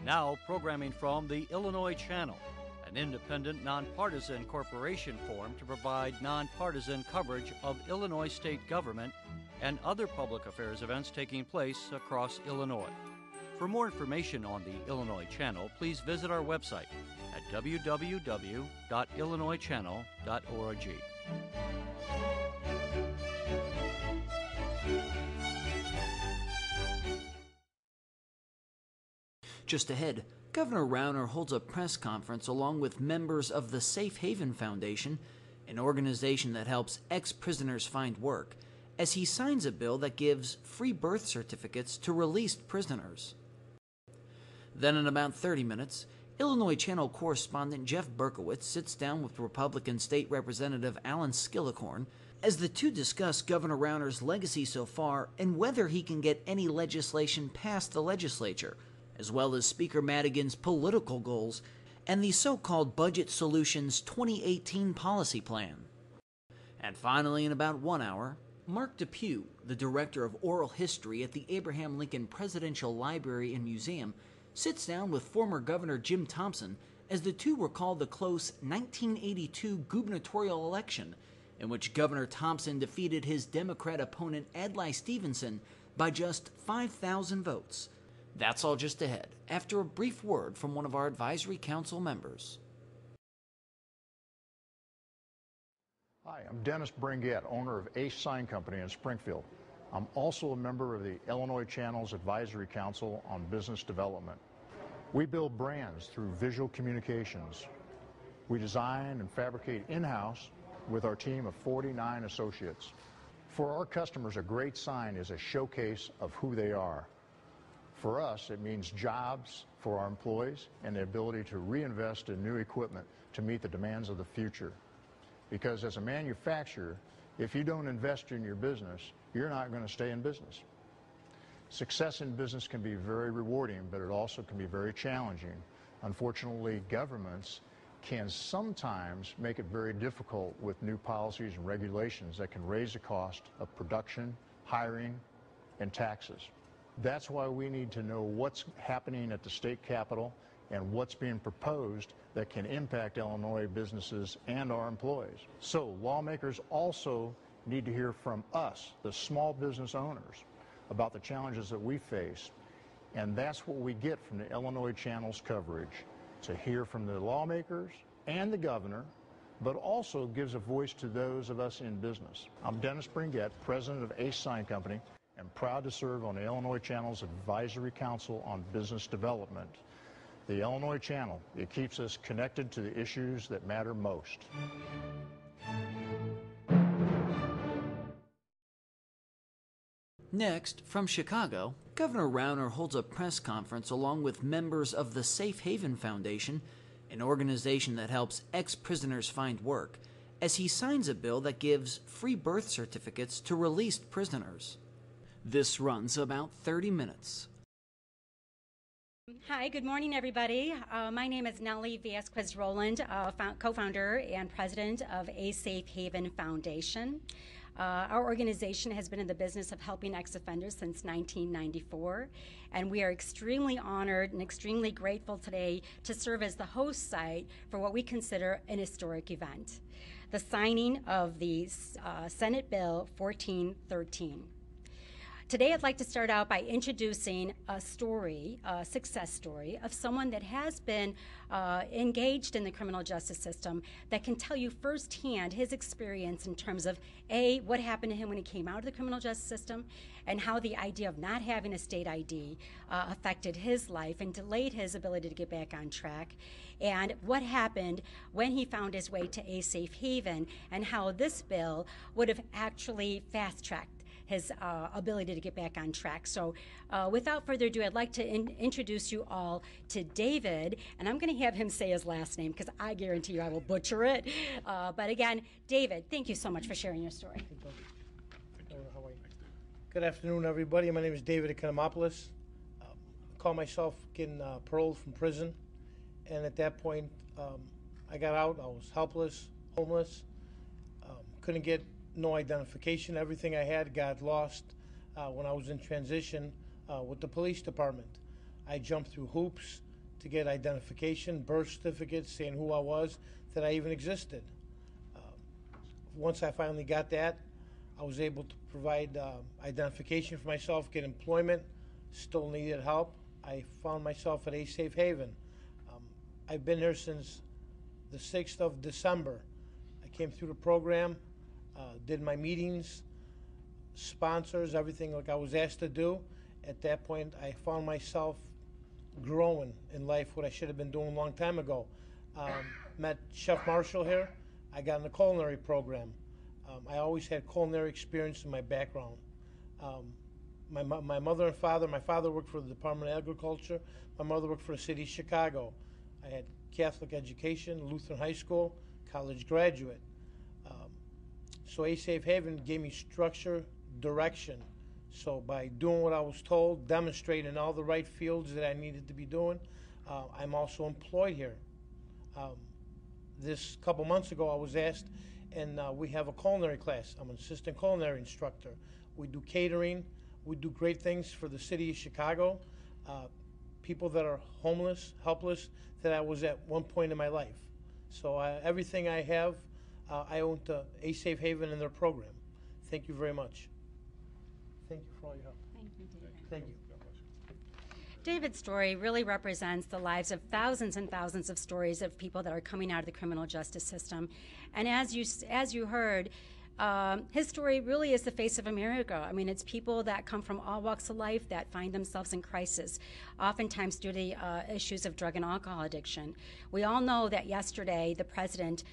Now, programming from the Illinois Channel, an independent, nonpartisan corporation formed to provide nonpartisan coverage of Illinois state government and other public affairs events taking place across Illinois. For more information on the Illinois Channel, please visit our website at www.illinoischannel.org. Just ahead, Governor Rauner holds a press conference along with members of the Safe Haven Foundation, an organization that helps ex-prisoners find work, as he signs a bill that gives free birth certificates to released prisoners. Then in about 30 minutes, Illinois Channel correspondent Jeff Berkowitz sits down with Republican State Representative Alan Skillicorn as the two discuss Governor Rauner's legacy so far and whether he can get any legislation passed the legislature, as well as Speaker Madigan's political goals and the so-called Budget Solutions 2018 policy plan. And finally, in about 1 hour, Mark Depew, the director of oral history at the Abraham Lincoln Presidential Library and Museum, sits down with former Governor Jim Thompson as the two recall the close 1982 gubernatorial election in which Governor Thompson defeated his Democrat opponent Adlai Stevenson by just 5,000 votes. That's all just ahead, after a brief word from one of our advisory council members. Hi, I'm Dennis Bringuette, owner of Ace Sign Company in Springfield. I'm also a member of the Illinois Channel's Advisory Council on Business Development. We build brands through visual communications. We design and fabricate in-house with our team of 49 associates. For our customers, a great sign is a showcase of who they are. For us, it means jobs for our employees and the ability to reinvest in new equipment to meet the demands of the future. Because as a manufacturer, if you don't invest in your business, you're not going to stay in business. Success in business can be very rewarding, but it also can be very challenging. Unfortunately, governments can sometimes make it very difficult with new policies and regulations that can raise the cost of production, hiring, and taxes. That's why we need to know what's happening at the state capitol and what's being proposed that can impact Illinois businesses and our employees. So lawmakers also need to hear from us, the small business owners, about the challenges that we face. And that's what we get from the Illinois Channel's coverage, to hear from the lawmakers and the governor, but also gives a voice to those of us in business. I'm Dennis Bringuette, president of Ace Sign Company, and proud to serve on the Illinois Channel's Advisory Council on Business Development. The Illinois Channel, it keeps us connected to the issues that matter most. Next, from Chicago, Governor Rauner holds a press conference along with members of the Safe Haven Foundation, an organization that helps ex-prisoners find work, as he signs a bill that gives free birth certificates to released prisoners. This runs about 30 minutes. Hi, good morning, everybody. My name is Nellie Vasquez-Roland, co-founder and president of A Safe Haven Foundation. Our organization has been in the business of helping ex-offenders since 1994, and we are extremely honored and extremely grateful today to serve as the host site for what we consider an historic event, the signing of the Senate Bill 1413. Today, I'd like to start out by introducing a story, a success story of someone that has been engaged in the criminal justice system that can tell you firsthand his experience in terms of, A, what happened to him when he came out of the criminal justice system, and how the idea of not having a state ID affected his life and delayed his ability to get back on track, and what happened when he found his way to A Safe Haven, and how this bill would have actually fast-tracked his ability to get back on track. So without further ado, I'd like to introduce you all to David, and I'm going to have him say his last name because I guarantee you I will butcher it. But again, David, thank you so much for sharing your story. Good afternoon, everybody. My name is David Economopoulos. I call myself getting paroled from prison, and at that point, I got out. I was helpless, homeless, couldn't get no identification. Everything I had got lost when I was in transition with the police department. I jumped through hoops to get identification, birth certificates saying who I was, that I even existed. Once I finally got that, I was able to provide identification for myself, get employment, still needed help. I found myself at A Safe Haven. I've been here since the 6th of December. I came through the program, did my meetings, sponsors, everything like I was asked to do. At that point, I found myself growing in life, what I should have been doing a long time ago. Met Chef Marshall here. I got in the culinary program. I always had culinary experience in my background. My mother and father, my father worked for the Department of Agriculture. My mother worked for the city of Chicago. I had Catholic education, Lutheran high school, college graduate. So A Safe Haven gave me structure, direction. So by doing what I was told, demonstrating all the right fields that I needed to be doing, I'm also employed here. This couple months ago I was asked, and we have a culinary class. I'm an assistant culinary instructor. We do catering. We do great things for the city of Chicago. People that are homeless, helpless, that I was at one point in my life. So everything I have, I owe to A Safe Haven and their program. Thank you very much. Thank you for all your help. Thank you, David. Thank you. David's story really represents the lives of thousands and thousands of stories of people that are coming out of the criminal justice system. And as you heard, his story really is the face of America. I mean, it's people that come from all walks of life that find themselves in crisis, oftentimes due to issues of drug and alcohol addiction. We all know that yesterday the president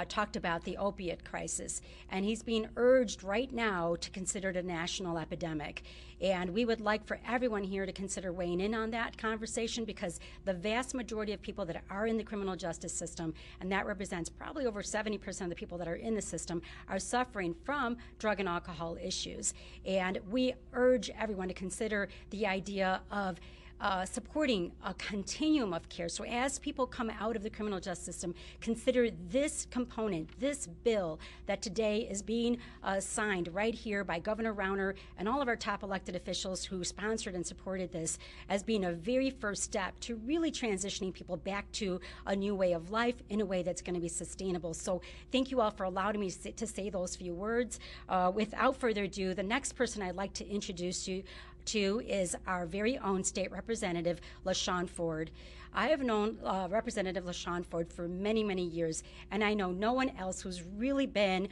talked about the opiate crisis, and he's being urged right now to consider it a national epidemic. And we would like for everyone here to consider weighing in on that conversation, because the vast majority of people that are in the criminal justice system, and that represents probably over 70% of the people that are in the system, are suffering from drug and alcohol issues. And we urge everyone to consider the idea of supporting a continuum of care. So as people come out of the criminal justice system, consider this component, this bill that today is being signed right here by Governor Rauner and all of our top elected officials who sponsored and supported this, as being a very first step to really transitioning people back to a new way of life in a way that's going to be sustainable. So thank you all for allowing me to say those few words. Without further ado, the next person I'd like to introduce you to is our very own state representative, LaShawn Ford. I have known Representative LaShawn Ford for many, many years, and I know no one else who's really been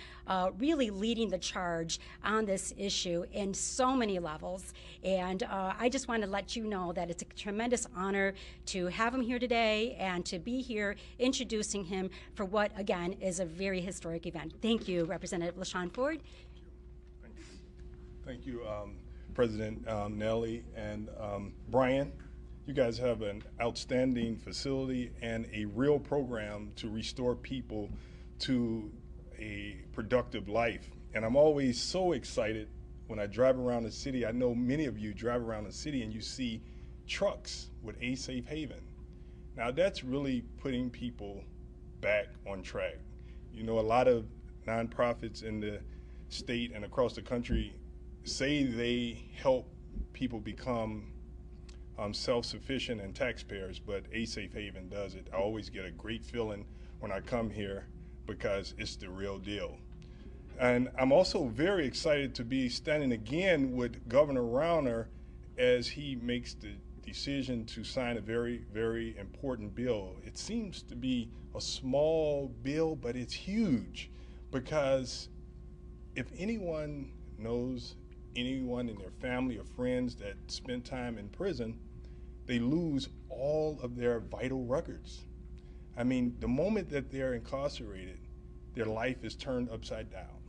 really leading the charge on this issue in so many levels. And I just want to let you know that it's a tremendous honor to have him here today and to be here introducing him for what, again, is a very historic event. Thank you, Representative LaShawn Ford. Thank you, President Nellie and Brian. You guys have an outstanding facility and a real program to restore people to a productive life. And I'm always so excited when I drive around the city. I know many of you drive around the city and you see trucks with A Safe Haven. Now that's really putting people back on track. You know, a lot of nonprofits in the state and across the country say they help people become self-sufficient and taxpayers, but A Safe Haven does it. I always get a great feeling when I come here because it's the real deal. And I'm also very excited to be standing again with Governor Rauner as he makes the decision to sign a very, very important bill. It seems to be a small bill, but it's huge, because if anyone knows anyone in their family or friends that spent time in prison, they lose all of their vital records. I mean, the moment that they're incarcerated, their life is turned upside down.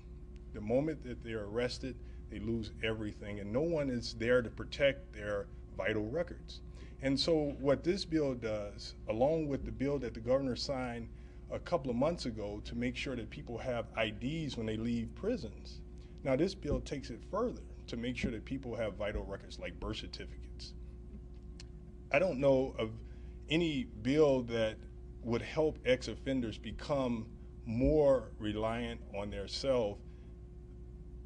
The moment that they're arrested, they lose everything, and no one is there to protect their vital records. And so what this bill does, along with the bill that the governor signed a couple of months ago to make sure that people have IDs when they leave prisons, now this bill takes it further to make sure that people have vital records like birth certificates. I don't know of any bill that would help ex-offenders become more reliant on their self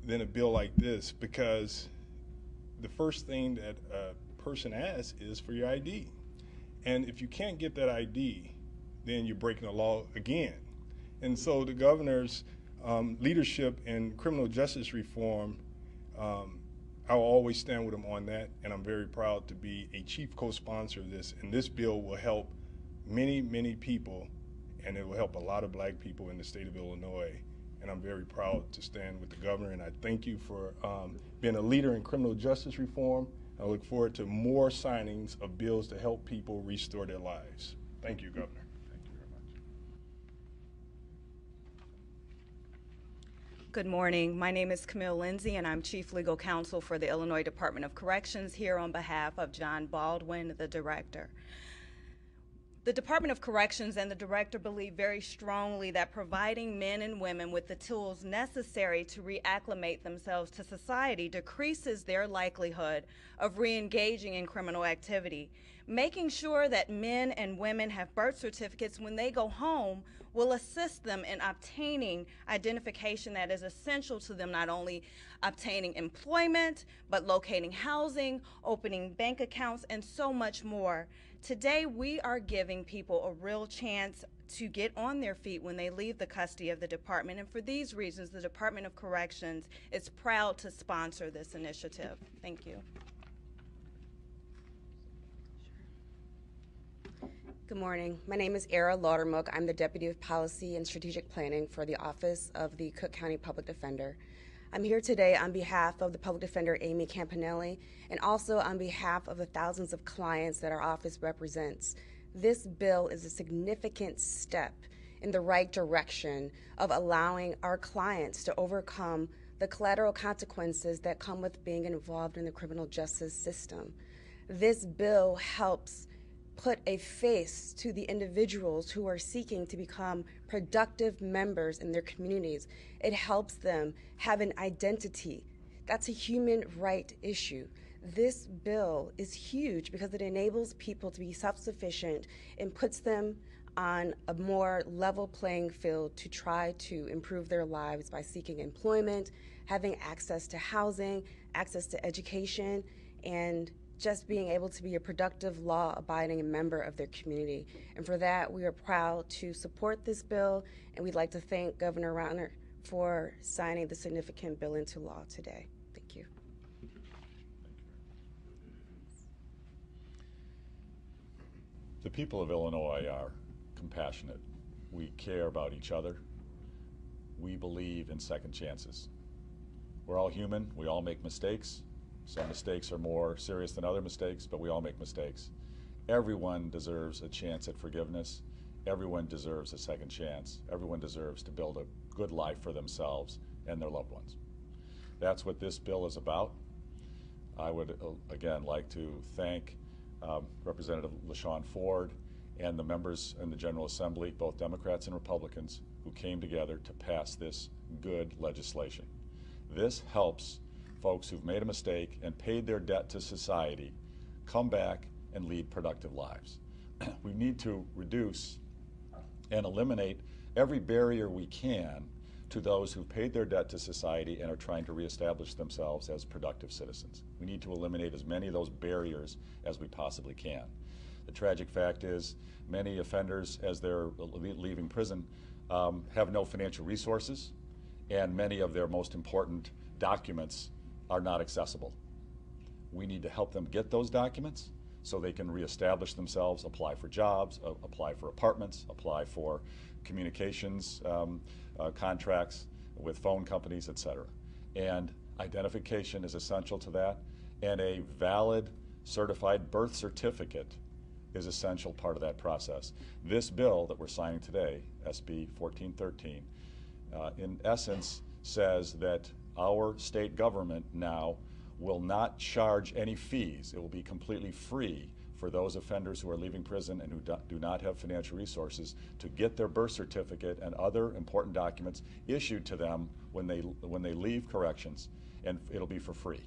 than a bill like this, because the first thing that a person asks is for your ID. And if you can't get that ID, then you're breaking the law again. And so the governor's leadership in criminal justice reform, I'll always stand with him on that, and I'm very proud to be a chief co-sponsor of this. And this bill will help many, many people, and it will help a lot of black people in the state of Illinois. And I'm very proud to stand with the governor, and I thank you for being a leader in criminal justice reform. I look forward to more signings of bills to help people restore their lives. Thank you, Governor. Thank you very much. Good morning. My name is Camille Lindsay, and I'm Chief Legal Counsel for the Illinois Department of Corrections, here on behalf of John Baldwin, the Director. The Department of Corrections and the Director believe very strongly that providing men and women with the tools necessary to reacclimate themselves to society decreases their likelihood of re-engaging in criminal activity. Making sure that men and women have birth certificates when they go home will assist them in obtaining identification that is essential to them, not only obtaining employment, but locating housing, opening bank accounts, and so much more. Today, we are giving people a real chance to get on their feet when they leave the custody of the department, and for these reasons, the Department of Corrections is proud to sponsor this initiative. Thank you. Good morning. My name is Era Laudermuck. I'm the Deputy of Policy and Strategic Planning for the Office of the Cook County Public Defender. I'm here today on behalf of the Public Defender Amy Campanelli, and also on behalf of the thousands of clients that our office represents. This bill is a significant step in the right direction of allowing our clients to overcome the collateral consequences that come with being involved in the criminal justice system. This bill helps put a face to the individuals who are seeking to become productive members in their communities. It helps them have an identity. That's a human right issue. This bill is huge because it enables people to be self-sufficient and puts them on a more level playing field to try to improve their lives by seeking employment, having access to housing, access to education, and just being able to be a productive, law-abiding member of their community. And for that, we are proud to support this bill, and we'd like to thank Governor Rauner for signing the significant bill into law today. Thank you. The people of Illinois are compassionate. We care about each other. We believe in second chances. We're all human. We all make mistakes. Some mistakes are more serious than other mistakes, but we all make mistakes. Everyone deserves a chance at forgiveness. Everyone deserves a second chance. Everyone deserves to build a good life for themselves and their loved ones. That's what this bill is about. I would, again, like to thank Representative LaShawn Ford and the members in the General Assembly, both Democrats and Republicans, who came together to pass this good legislation. This helps folks who've made a mistake and paid their debt to society come back and lead productive lives. We need to reduce and eliminate every barrier we can to those who've paid their debt to society and are trying to reestablish themselves as productive citizens. We need to eliminate as many of those barriers as we possibly can. The tragic fact is many offenders, as they're leaving prison, have no financial resources, and many of their most important documents are not accessible. We need to help them get those documents so they can reestablish themselves, apply for jobs, apply for apartments, apply for communications contracts with phone companies, etc. And identification is essential to that, and a valid certified birth certificate is an essential part of that process. This bill that we're signing today, SB 1413, in essence says that our state government now will not charge any fees. It will be completely free for those offenders who are leaving prison and who do not have financial resources to get their birth certificate and other important documents issued to them when they leave corrections, and it'll be for free.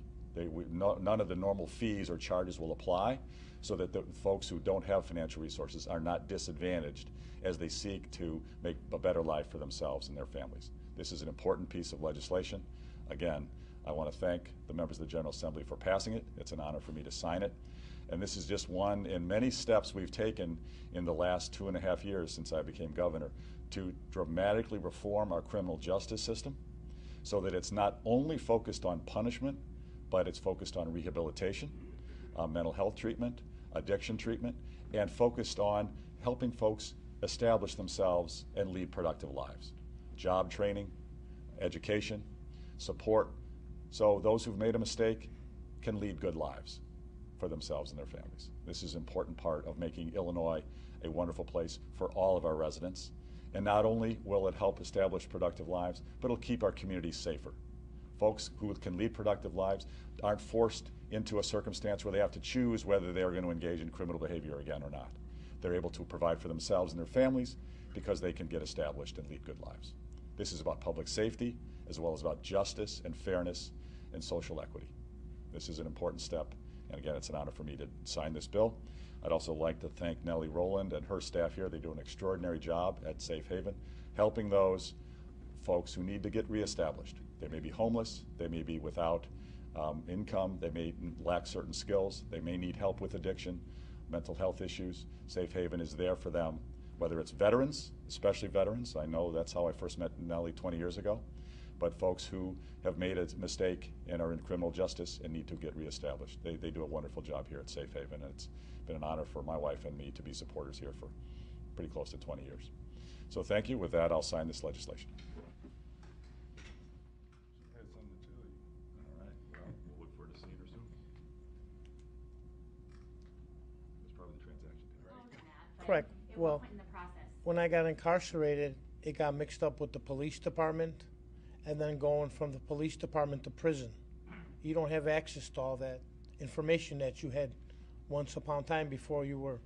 None of the normal fees or charges will apply, so that the folks who don't have financial resources are not disadvantaged as they seek to make a better life for themselves and their families. This is an important piece of legislation. Again, I want to thank the members of the General Assembly for passing it. It's an honor for me to sign it. And this is just one in many steps we've taken in the last 2.5 years since I became governor to dramatically reform our criminal justice system so that it's not only focused on punishment, but it's focused on rehabilitation, mental health treatment, addiction treatment, and focused on helping folks establish themselves and lead productive lives. Job training, education, support, so those who've made a mistake can lead good lives for themselves and their families. This is an important part of making Illinois a wonderful place for all of our residents. And not only will it help establish productive lives, but it'll keep our communities safer. Folks who can lead productive lives aren't forced into a circumstance where they have to choose whether they are going to engage in criminal behavior again or not. They're able to provide for themselves and their families because they can get established and lead good lives. This is about public safety as well as about justice and fairness and social equity. This is an important step, and again, it's an honor for me to sign this bill. I'd also like to thank Nellie Rowland and her staff here. They do an extraordinary job at Safe Haven, helping those folks who need to get reestablished. They may be homeless, they may be without income, they may lack certain skills, they may need help with addiction, mental health issues. Safe Haven is there for them, whether it's veterans, especially veterans. I know that's how I first met Nellie 20 years ago. But folks who have made a mistake and are in criminal justice and need to get reestablished. They do a wonderful job here at Safe Haven, and it's been an honor for my wife and me to be supporters here for pretty close to 20 years. So thank you. With that, I'll sign this legislation. All right. Well, we'll look forward to seeing her soon. That's probably the transaction. Right? Correct. Well, when I got incarcerated, it got mixed up with the police department, and then going from the police department to prison. You don't have access to all that information that you had once upon a time before you were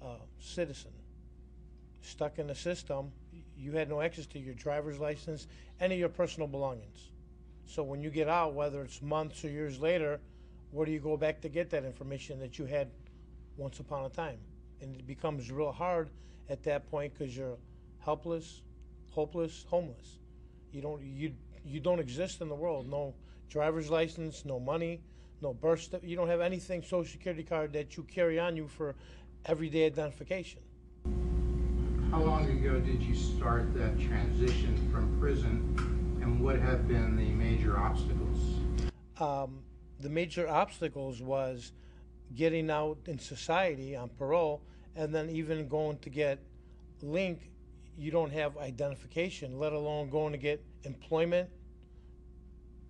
a citizen. Stuck in the system, you had no access to your driver's license, any of your personal belongings. So when you get out, whether it's months or years later, where do you go back to get that information that you had once upon a time? And it becomes real hard at that point because you're helpless, hopeless, homeless. You don't exist in the world. No driver's license, no money, no birth certificate. You don't have anything, Social Security card that you carry on you for everyday identification. How long ago did you start that transition from prison, and what have been the major obstacles? The major obstacles was getting out in society on parole, and then even going to get link. You don't have identification, let alone going to get employment,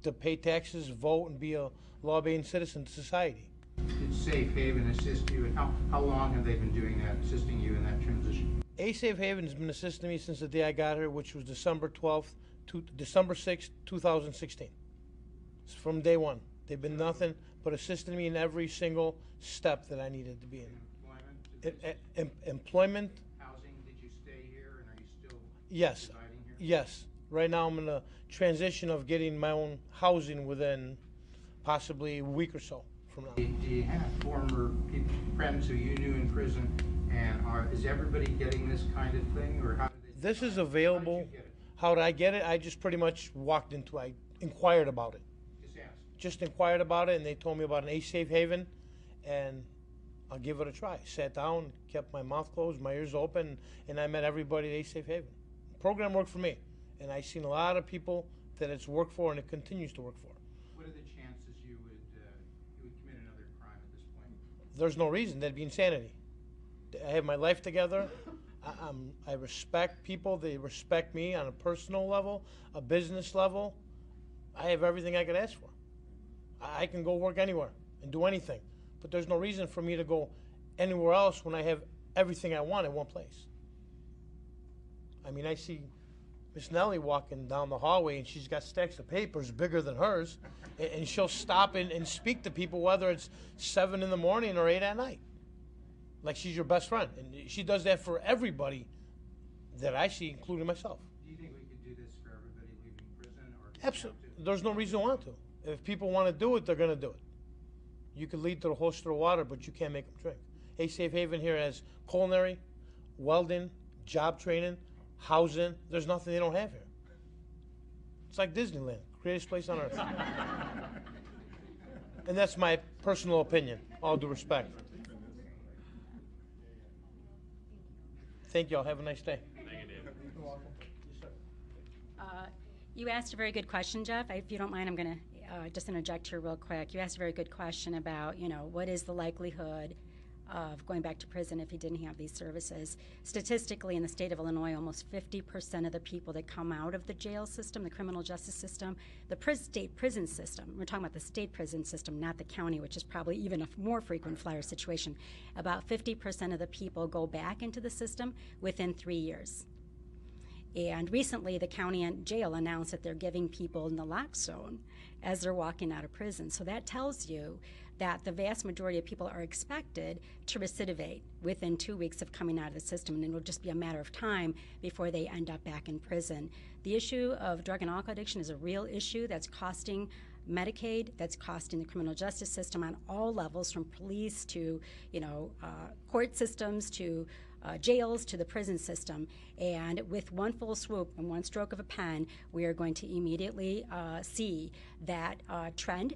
to pay taxes, vote, and be a law-abiding citizen to society. Did Safe Haven assist you, and how long have they been doing that, assisting you in that transition? Safe Haven has been assisting me since the day I got here, which was December 12th to December 6th, 2016. It's from day one. They've been nothing but assisting me in every single step that I needed to be in. Employment. Yes. Yes. Right now I'm in a transition of getting my own housing within possibly a week or so from now. Do you have former friends who you knew in prison, and is everybody getting this kind of thing, or how do they? This is available. How did I get it? I just pretty much walked into it. I inquired about it. Just inquired about it, and they told me about an Safe Haven, and I'll give it a try. Sat down, kept my mouth closed, my ears open, and I met everybody at Safe Haven. Program worked for me, and I've seen a lot of people that it's worked for, and it continues to work for. What are the chances you would commit another crime at this point? There's no reason. That'd be insanity. I have my life together. I respect people. They respect me on a personal level, a business level. I have everything I could ask for. I can go work anywhere and do anything, but there's no reason for me to go anywhere else when I have everything I want in one place. I mean, I see Miss Nellie walking down the hallway, and she's got stacks of papers bigger than hers, and she'll stop and speak to people, whether it's 7 in the morning or 8 at night, like she's your best friend. And she does that for everybody that I see, including myself. Do you think we could do this for everybody leaving prison? Or Absolutely. There's no reason not to. If people want to do it, they're going to do it. You can lead to the holster of water, but you can't make them drink. Safe Haven here has culinary, welding, job training, housing. There's nothing they don't have here. It's like Disneyland, greatest place on earth. And that's my personal opinion, all due respect. Thank you all. Have a nice day. You asked a very good question, Jeff. If you don't mind, I'm going to just interject here real quick. You asked a very good question about, what is the likelihood of going back to prison if he didn't have these services. Statistically, in the state of Illinois, almost 50% of the people that come out of the jail system, the criminal justice system, the state prison system, we're talking about the state prison system, not the county, which is probably even a more frequent flyer situation, about 50% of the people go back into the system within 3 years. And recently, the county jail announced that they're giving people naloxone as they're walking out of prison. So that tells you that the vast majority of people are expected to recidivate within 2 weeks of coming out of the system, and it will just be a matter of time before they end up back in prison. The issue of drug and alcohol addiction is a real issue that's costing Medicaid, that's costing the criminal justice system on all levels, from police to, court systems to jails to the prison system. And with one full swoop and one stroke of a pen, we are going to immediately see that trend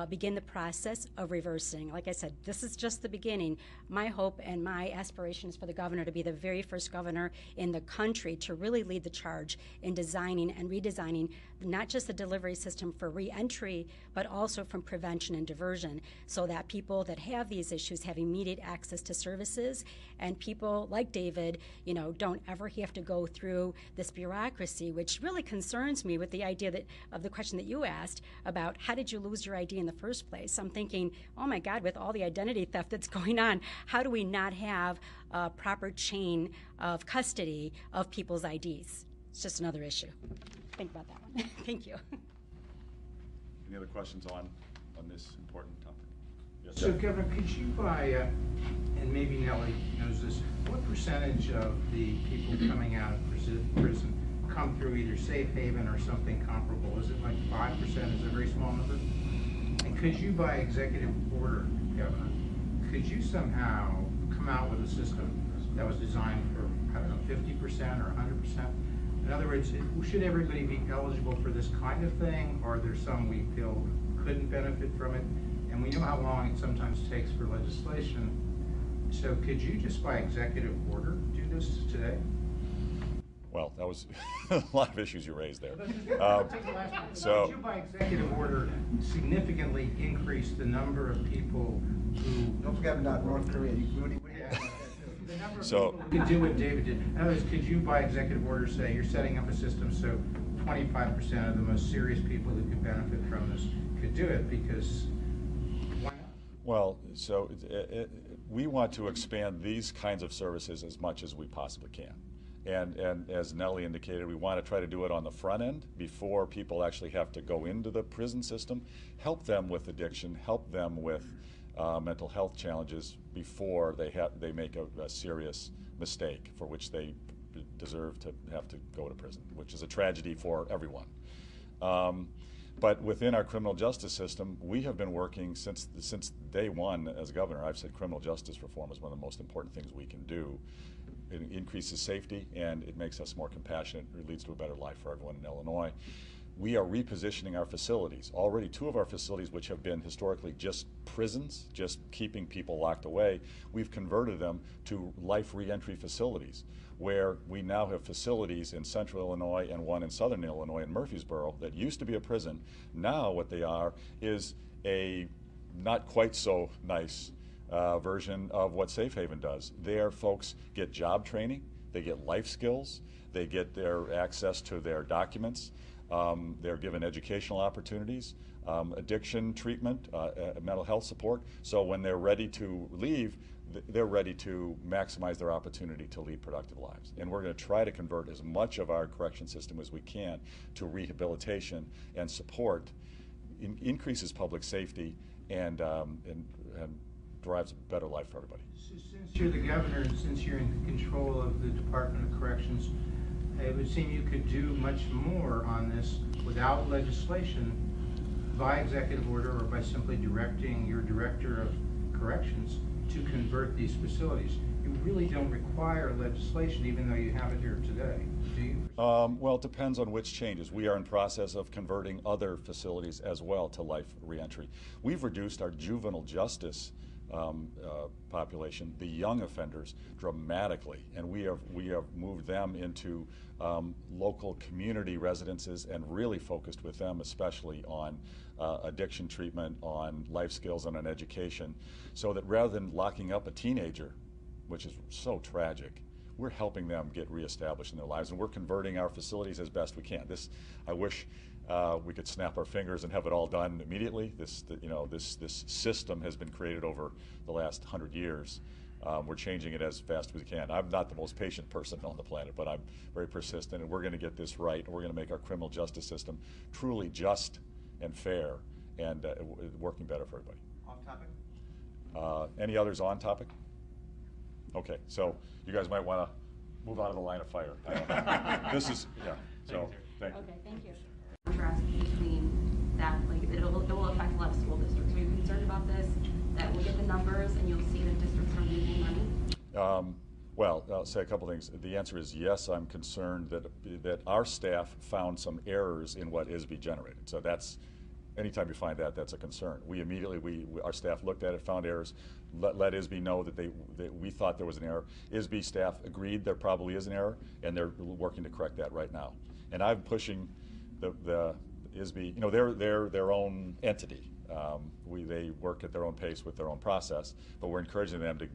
begin the process of reversing. Like I said, this is just the beginning. My hope and my aspiration is for the governor to be the very first governor in the country to really lead the charge in designing and redesigning not just the delivery system for reentry, but also from prevention and diversion, so that people that have these issues have immediate access to services, and people like David, don't ever have to go through this bureaucracy, which really concerns me with the idea of the question that you asked about how did you lose your ID in the first place. I'm thinking, oh my God, with all the identity theft that's going on, how do we not have a proper chain of custody of people's IDs? It's just another issue. Think about that one. Thank you. Any other questions on this important topic? Yes, so, Governor, could you and maybe Nellie knows this, what percentage of the people coming out of prison come through either safe haven or something comparable? Is it like 5%? Is it a very small number? And could you, by executive order, Governor, could you somehow come out with a system that was designed for, 50% or 100%? In other words, should everybody be eligible for this kind of thing, or are there some we feel couldn't benefit from it? And we know how long it sometimes takes for legislation. So could you just by executive order do this today? Well, that was a lot of issues you raised there. Could you by executive order significantly increase the number of people who... Don't forget about North Korea. The number of people who could do what David did. In other words, could you by executive order say you're setting up a system so 25% of the most serious people who could benefit from this could do it, because why not? Well, so we want to expand these kinds of services as much as we possibly can. And as Nellie indicated, we want to try to do it on the front end before people actually have to go into the prison system, help them with addiction, help them with mental health challenges before they make a serious mistake for which they deserve to have to go to prison, which is a tragedy for everyone. But within our criminal justice system, we have been working since day one as governor. I've said criminal justice reform is one of the most important things we can do. It increases safety and it makes us more compassionate. It leads to a better life for everyone in Illinois. We are repositioning our facilities. Already 2 of our facilities, which have been historically just prisons, just keeping people locked away, we've converted them to life reentry facilities, where we now have facilities in central Illinois and one in southern Illinois in Murfreesboro that used to be a prison. Now what they are is a not quite so nice version of what Safe Haven does. There folks get job training, they get life skills, they get their access to their documents, they're given educational opportunities, addiction treatment, mental health support. So when they're ready to leave, they're ready to maximize their opportunity to lead productive lives. And we're going to try to convert as much of our correction system as we can to rehabilitation and support, increases public safety, and drives a better life for everybody. Since you're the governor and since you're in control of the Department of Corrections, it would seem you could do much more on this without legislation by executive order or by simply directing your director of corrections to convert these facilities. You really don't require legislation, even though you have it here today, do you? Well, it depends on which changes. We are in process of converting other facilities as well to life reentry. We've reduced our juvenile justice population, the young offenders, dramatically, and we have moved them into local community residences and really focused with them, especially on addiction treatment, on life skills, and on education, so that rather than locking up a teenager, which is so tragic, we're helping them get reestablished in their lives, and we're converting our facilities as best we can. I wish we could snap our fingers and have it all done immediately. This system has been created over the last 100 years. We're changing it as fast as we can. I'm not the most patient person on the planet, but I'm very persistent, and we're going to get this right, and we're going to make our criminal justice system truly just and fair and working better for everybody. Off topic? Any others on topic? Okay, so you guys might want to move out of the line of fire. This is, yeah, so thank you. Okay, thank you. Contrast between that, like it will affect a lot of school districts. Are you concerned about this? That we'll get the numbers and you'll see that districts are losing money? Well, I'll say a couple things. The answer is yes, I'm concerned that our staff found some errors in what ISB generated. So that's, anytime you find that, that's a concern. We immediately, our staff looked at it, found errors, let ISB know that we thought there was an error. ISB staff agreed there probably is an error, and they're working to correct that right now. And I'm pushing the ISB, you know, they're their own entity. They work at their own pace with their own process, but we're encouraging them to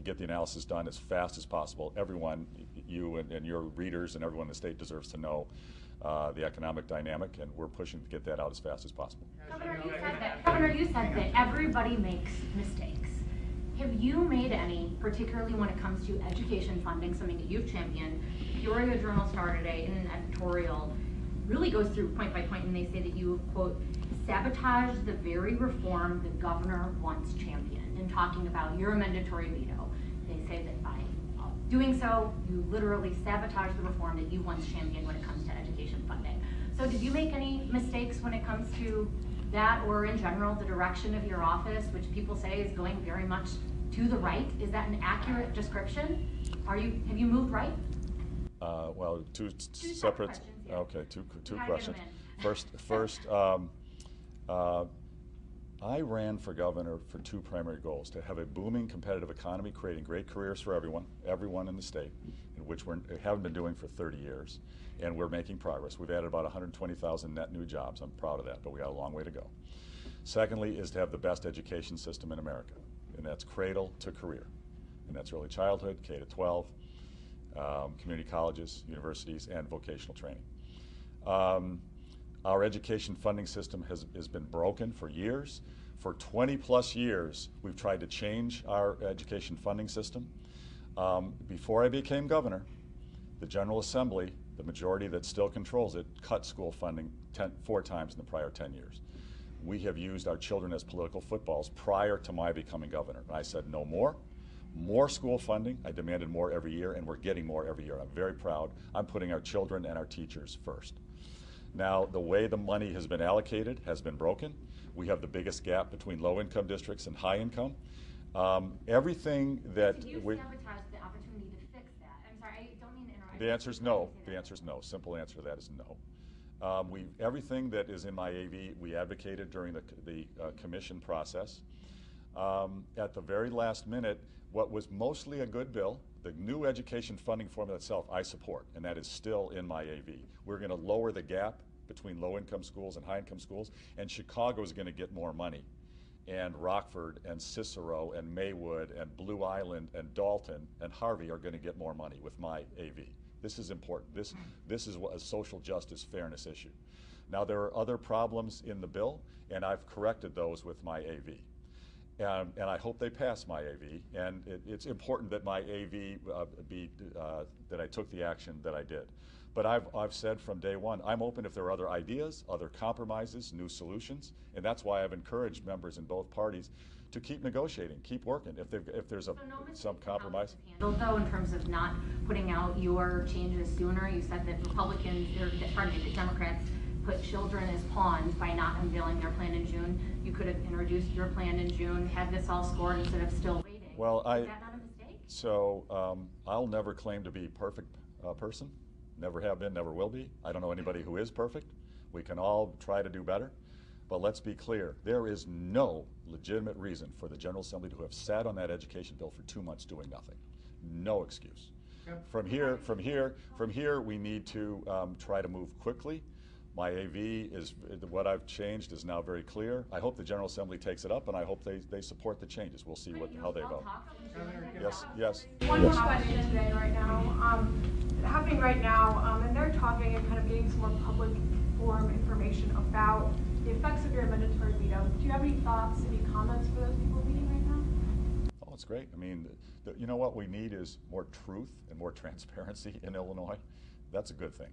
get the analysis done as fast as possible. Everyone, you and your readers and everyone in the state deserves to know the economic dynamic, and we're pushing to get that out as fast as possible. Governor, you said that everybody makes mistakes. Have you made any, particularly when it comes to education funding, something that you've championed? Peoria Journal Star today in an editorial really goes through point by point, and they say that you, quote, sabotage the very reform the governor once championed, in talking about your mandatory veto. They say that by doing so, you literally sabotage the reform that you once championed when it comes to education funding. So did you make any mistakes when it comes to that, or in general, the direction of your office, which people say is going very much to the right? Is that an accurate description? Have you moved right? Well, two separate questions, yeah. Okay, two questions. First, I ran for governor for two primary goals: to have a booming competitive economy, creating great careers for everyone in the state, which we haven't been doing for 30 years, and we're making progress. We've added about 120,000 net new jobs. I'm proud of that, but we got a long way to go. Secondly is to have the best education system in America, and that's cradle to career, and that's early childhood, K to 12, community colleges, universities, and vocational training. Our education funding system has been broken for years. For 20 plus years, we've tried to change our education funding system. Before I became governor, the General Assembly, the majority that still controls it, cut school funding 4 times in the prior 10 years. We have used our children as political footballs prior to my becoming governor. And I said no more. More school funding. I demanded more every year, and we're getting more every year. I'm very proud. I'm putting our children and our teachers first. Now, the way the money has been allocated has been broken. We have the biggest gap between low-income districts and high-income. Everything that did you sabotage the opportunity to fix that? I'm sorry, I don't mean to interrupt. The answer is no. The answer is no. Simple answer to that is no. Everything that is in my AV, we advocated during the commission process. At the very last minute, what was mostly a good bill, the new education funding formula itself, I support, and that is still in my AV. We're going to lower the gap between low-income schools and high-income schools, and Chicago is going to get more money, and Rockford and Cicero and Maywood and Blue Island and Dalton and Harvey are going to get more money with my AV. This is important. This is a social justice fairness issue. Now, there are other problems in the bill, and I've corrected those with my AV. And I hope they pass my AV, and it's important that my AV that I took the action that I did. But I've said from day one, I'm open if there are other ideas, other compromises, new solutions, and that's why I've encouraged members in both parties to keep negotiating, keep working. If there's some compromise. Though, in terms of not putting out your changes sooner, you said that that Democrats put children as pawns by not unveiling their plan in June. You could have introduced your plan in June, had this all scored instead of still waiting. Well, Is that not a mistake? So I'll never claim to be a perfect person. Never have been, never will be. I don't know anybody who is perfect. We can all try to do better. But let's be clear, there is no legitimate reason for the General Assembly to have sat on that education bill for 2 months doing nothing. No excuse. From here, we need to try to move quickly. My AV is, what I've changed is now very clear. I hope the General Assembly takes it up, and I hope they support the changes. We'll see how they vote. Yes. One more question today, right now, happening right now, and they're talking and kind of getting some more public forum information about the effects of your mandatory veto. Do you have any thoughts, any comments for those people meeting right now? Oh, it's great. I mean, you know what we need is more truth and more transparency in Illinois. That's a good thing.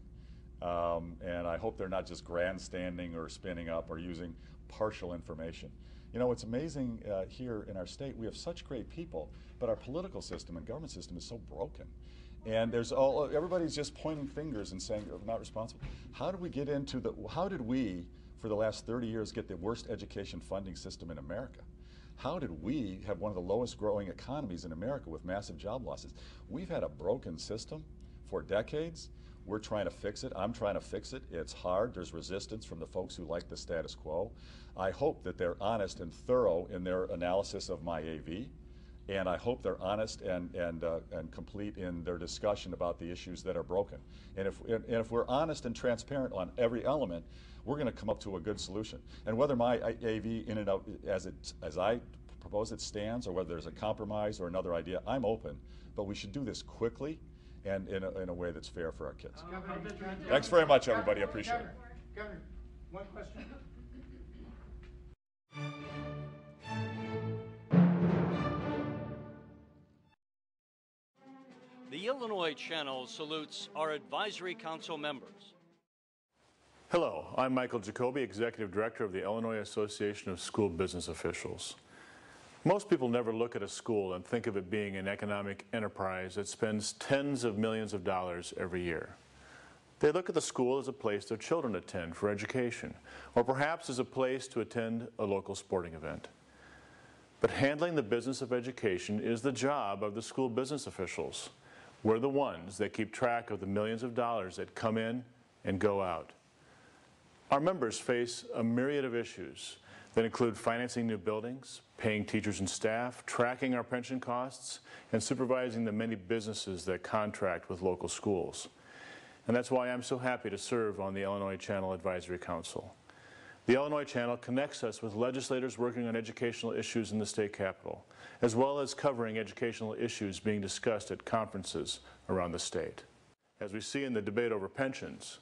And I hope they're not just grandstanding or spinning up or using partial information. You know, it's amazing here in our state, we have such great people, but our political system and government system is so broken. And everybody's just pointing fingers and saying, I'm not responsible. How did we get into how did we, for the last 30 years, get the worst education funding system in America? How did we have one of the lowest growing economies in America with massive job losses? We've had a broken system for decades. We're trying to fix it. I'm trying to fix it. It's hard. There's resistance from the folks who like the status quo. I hope that they're honest and thorough in their analysis of my AV, and I hope they're honest and complete in their discussion about the issues that are broken. And if we're honest and transparent on every element, we're going to come up to a good solution. And whether my AV in and out as I propose it stands, or whether there's a compromise or another idea, I'm open. But we should do this quickly and in a way that's fair for our kids. Thanks very much, everybody. I appreciate it. Governor, one question. The Illinois Channel salutes our advisory council members. Hello, I'm Michael Jacoby, Executive Director of the Illinois Association of School Business Officials. Most people never look at a school and think of it being an economic enterprise that spends tens of millions of dollars every year. They look at the school as a place their children attend for education, or perhaps as a place to attend a local sporting event. But handling the business of education is the job of the school business officials. We're the ones that keep track of the millions of dollars that come in and go out. Our members face a myriad of issues that include financing new buildings, paying teachers and staff, tracking our pension costs, and supervising the many businesses that contract with local schools. And that's why I'm so happy to serve on the Illinois Channel Advisory Council. The Illinois Channel connects us with legislators working on educational issues in the state capitol, as well as covering educational issues being discussed at conferences around the state. As we see in the debate over pensions,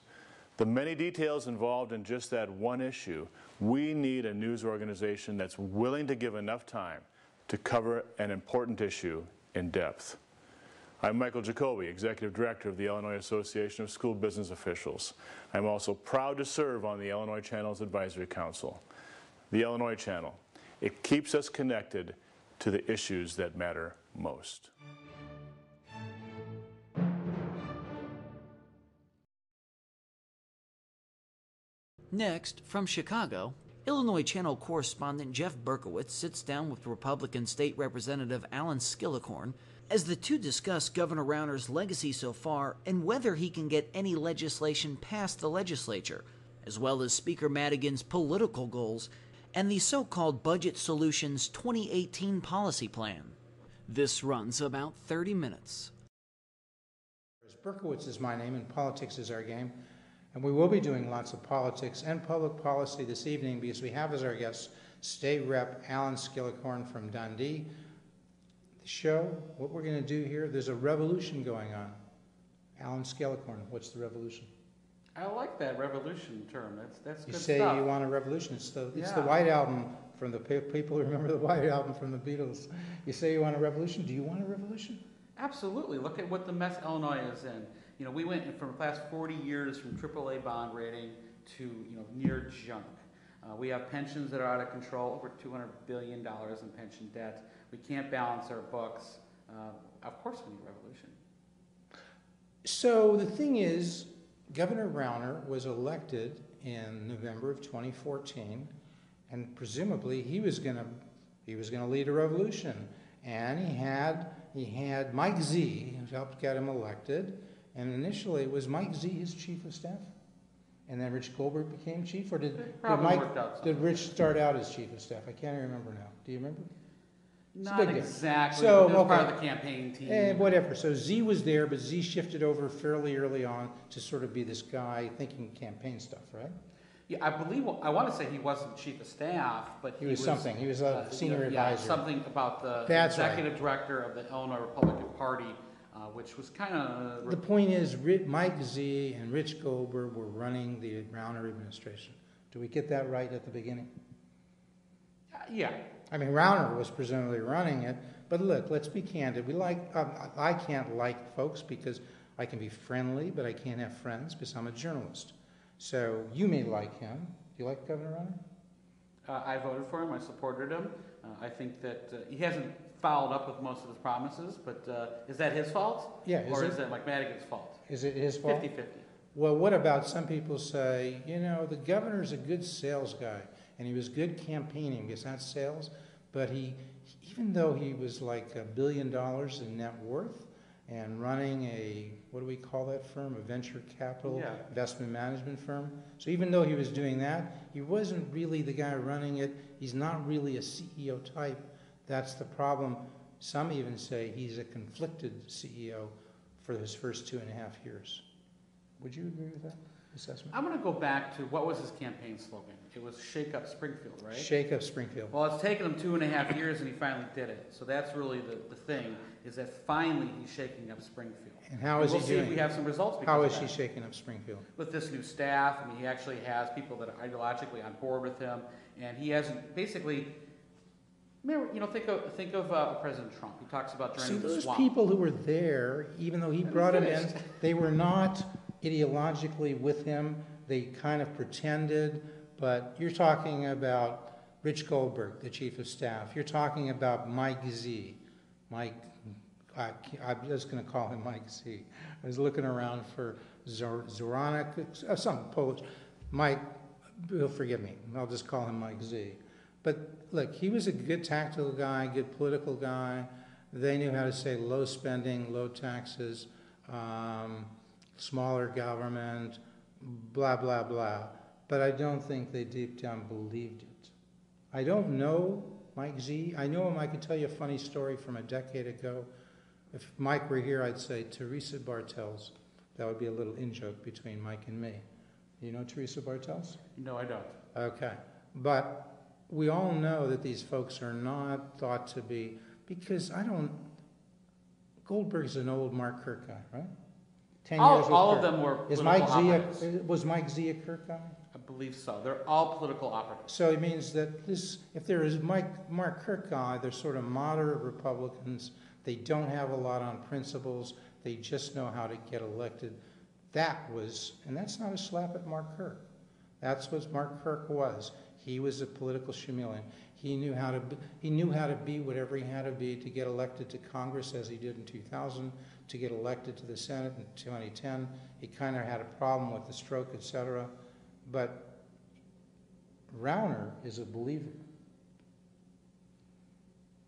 the many details involved in just that one issue, we need a news organization that's willing to give enough time to cover an important issue in depth. I'm Michael Jacoby, Executive Director of the Illinois Association of School Business Officials. I'm also proud to serve on the Illinois Channel's Advisory Council. The Illinois Channel, it keeps us connected to the issues that matter most. Next, from Chicago, Illinois Channel correspondent Jeff Berkowitz sits down with Republican State Representative Alan Skillicorn as the two discuss Governor Rauner's legacy so far and whether he can get any legislation past the legislature, as well as Speaker Madigan's political goals and the so-called Budget Solutions 2018 policy plan. This runs about 30 minutes. Berkowitz is my name, and politics is our game. And we will be doing lots of politics and public policy this evening because we have as our guest State Rep Alan Skillicorn from Dundee. The show, what we're going to do here, there's a revolution going on. Alan Skillicorn, what's the revolution? I like that revolution term. That's good stuff. You say you want a revolution. It's the White Album from the people who remember the White Album from the Beatles. You say you want a revolution. Do you want a revolution? Absolutely. Look at what the mess Illinois is in. You know, we went from the past 40 years from AAA bond rating to, near junk. We have pensions that are out of control, over $200 billion in pension debt. We can't balance our books. Of course we need a revolution. So the thing is, Governor Rauner was elected in November of 2014, and presumably he was going to lead a revolution. And he had Mike Z, who helped get him elected, and initially it was Mike Z his chief of staff? And then Rich Goldberg became chief, or did Rich start out as chief of staff? I can't remember now. Do you remember? Not exactly. So, it was part of the campaign team. Whatever. So Z was there, but Z shifted over fairly early on to sort of be this guy thinking campaign stuff, right? Yeah, I want to say he wasn't chief of staff, but he was something. He was a senior advisor. Yeah, something about the executive director of the Illinois Republican Party, which was kind of... The point is, Mike Z and Rich Goldberg were running the Rauner administration. Do we get that right at the beginning? Yeah. I mean, Rauner was presumably running it, but look, let's be candid. I can't like folks because I can be friendly, but I can't have friends because I'm a journalist. So you may like him. Do you like Governor Rauner? I voted for him. I supported him. I think that he hasn't followed up with most of his promises, but is that his fault? Yeah. Or is that Mike Madigan's fault? Is it his fault? 50-50. Well, what about some people say, you know, the governor's a good sales guy, and he was good campaigning because that's sales, but even though he was like $1 billion in net worth and running a, what do we call that firm, a venture capital investment management firm, so even though he was doing that, he wasn't really the guy running it. He's not really a CEO type. That's the problem. Some even say he's a conflicted CEO for his first 2.5 years. Would you agree with that assessment? I'm going to go back to what was his campaign slogan? It was Shake Up Springfield, right? Shake Up Springfield. Well, it's taken him 2.5 years and he finally did it. So that's really the thing, is that finally he's shaking up Springfield. And how is he doing? We'll see if we have some results. How is he shaking up Springfield? With this new staff. I mean, he actually has people that are ideologically on board with him. And he hasn't basically... Remember, you know, think of President Trump. He talks about draining the swamp. So those people who were there, even though he brought them in, they were not ideologically with him. They kind of pretended. But you're talking about Rich Goldberg, the chief of staff. You're talking about Mike Z. I'm just going to call him Mike Z. I was looking around for Zoranek, some Polish. Mike, he'll forgive me. I'll just call him Mike Z. But look, he was a good tactical guy, good political guy. They knew how to say low spending, low taxes, smaller government, blah, blah, blah. But I don't think they deep down believed it. I don't know Mike Z. I know him. I could tell you a funny story from a decade ago. If Mike were here, I'd say Teresa Bartels. That would be a little in-joke between Mike and me. You know Teresa Bartels? No, I don't. Okay. But we all know that these folks are not thought to be, because Goldberg's an old Mark Kirk guy, right? 10 years with all Kirk. of them were Was Mike Z a Kirk guy? I believe so. They're all political operatives. So it means that if there is Mark Kirk guy, they're sort of moderate Republicans. They don't have a lot on principles. They just know how to get elected. And that's not a slap at Mark Kirk. That's what Mark Kirk was. He was a political chameleon. He knew how to be whatever he had to be to get elected to Congress, as he did in 2000, to get elected to the Senate in 2010. He kind of had a problem with the stroke, etc. But Rauner is a believer.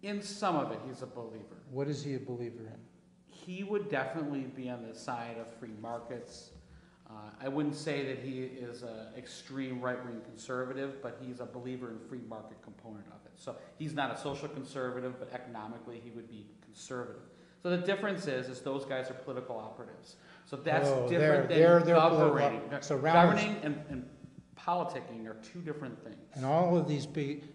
In some of it, he's a believer. What is he a believer in? He would definitely be on the side of free markets. I wouldn't say that he is an extreme right-wing conservative, but he's a believer in free market component of it. So he's not a social conservative, but economically he would be conservative. So the difference is those guys are political operatives. So that's different than governing. So governing and politicking are two different things. And all of these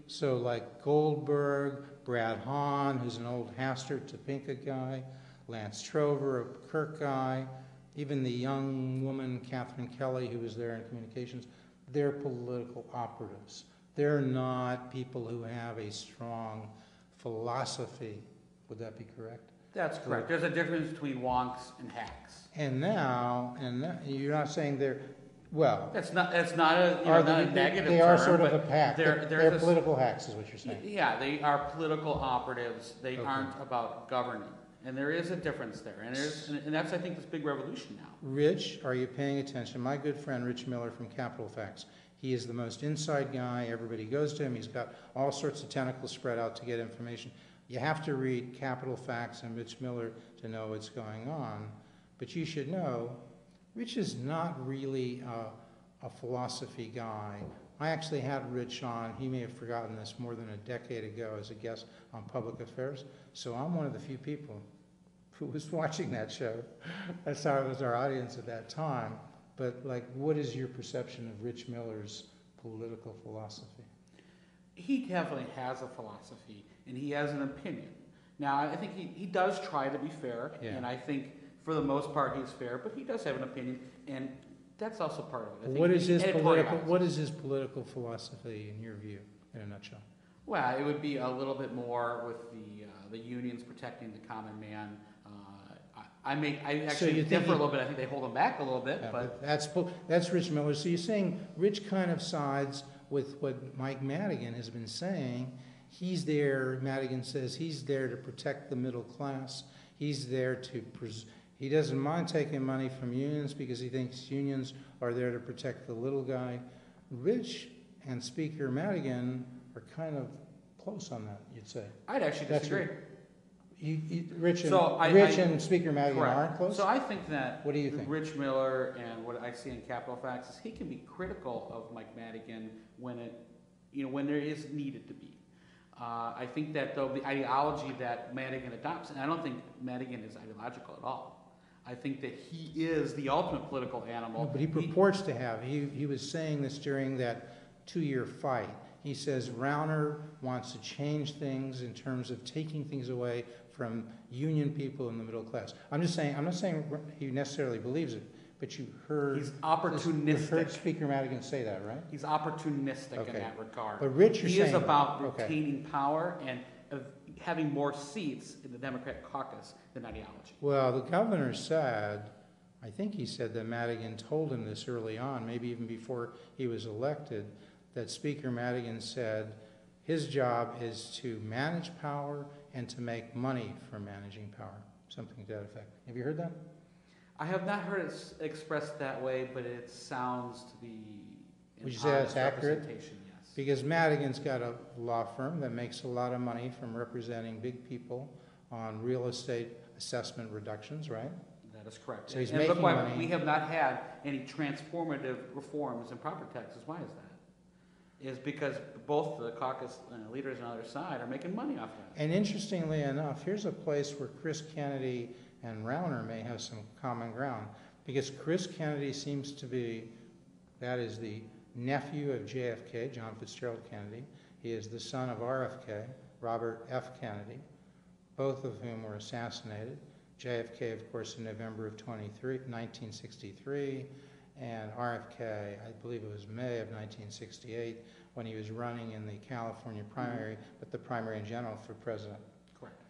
so like Goldberg, Brad Hahn, who's an old Hastert Topeka guy, Lance Trover, a Kirk guy, even the young woman, Catherine Kelly, who was there in communications, they're political operatives. They're not people who have a strong philosophy. Would that be correct? That's correct. There's a difference between wonks and hacks. And now you're not saying they're, well... It's not a negative They term, are sort of a pack. They're political hacks is what you're saying. Yeah, they are political operatives. They aren't about governing. And there is a difference there. And that's, I think, this big revolution now. Rich, are you paying attention? My good friend Rich Miller from Capital Facts. He is the most inside guy. Everybody goes to him. He's got all sorts of tentacles spread out to get information. You have to read Capital Facts and Rich Miller to know what's going on. But you should know, Rich is not really a philosophy guy. I actually had Rich on, he may have forgotten this, more than a decade ago as a guest on Public Affairs. So I'm one of the few people who was watching that show. That's how it was our audience at that time. But like, what is your perception of Rich Miller's political philosophy? He definitely has a philosophy, and he has an opinion. Now, I think he does try to be fair, and I think for the most part he's fair, but he does have an opinion, and that's also part of it. What is his political philosophy in your view, in a nutshell? Well, it would be a little bit more with the unions protecting the common man. I actually differ a little bit. I think they hold him back a little bit. Yeah, but that's Rich Miller. So you're saying Rich kind of sides with what Mike Madigan has been saying. He's there, Madigan says, he's there to protect the middle class. He's there to, he doesn't mind taking money from unions because he thinks unions are there to protect the little guy. Rich and Speaker Madigan are kind of close on that, you'd say. I'd actually disagree. Rich and Speaker Madigan aren't close? So I think that what do you think? Rich Miller and what I see in Capital Facts is he can be critical of Mike Madigan when when there is needed to be. I think that though the ideology that Madigan adopts, and I don't think Madigan is ideological at all. I think that he is the ultimate political animal. No, but he purports to have. He was saying this during that 2-year fight. He says Rauner wants to change things in terms of taking things away from union people in the middle class. I'm not saying he necessarily believes it, but you heard he's opportunistic. You heard Speaker Madigan say that, right? He's opportunistic in that regard. But Rich, he is about retaining power and having more seats in the Democratic caucus than ideology. Well, the governor said, I think he said that Madigan told him this early on, maybe even before he was elected, that Speaker Madigan said his job is to manage power and to make money from managing power, something to that effect. Have you heard that? I have not heard it expressed that way, but it sounds to be Would you say that's accurate? Yes. Because Madigan's got a law firm that makes a lot of money from representing big people on real estate assessment reductions, right? That is correct. So he's and making look why money. We have not had any transformative reforms in property taxes. Why is that? Is because both the caucus leaders on the other side are making money off of that. And interestingly enough, here's a place where Chris Kennedy and Rauner may have some common ground, because Chris Kennedy seems to be, that is the nephew of JFK, John Fitzgerald Kennedy. He is the son of RFK, Robert F. Kennedy, both of whom were assassinated. JFK, of course, in November of 1963, and RFK, I believe it was May of 1968, when he was running in the California primary, but the primary in general for president. Correct.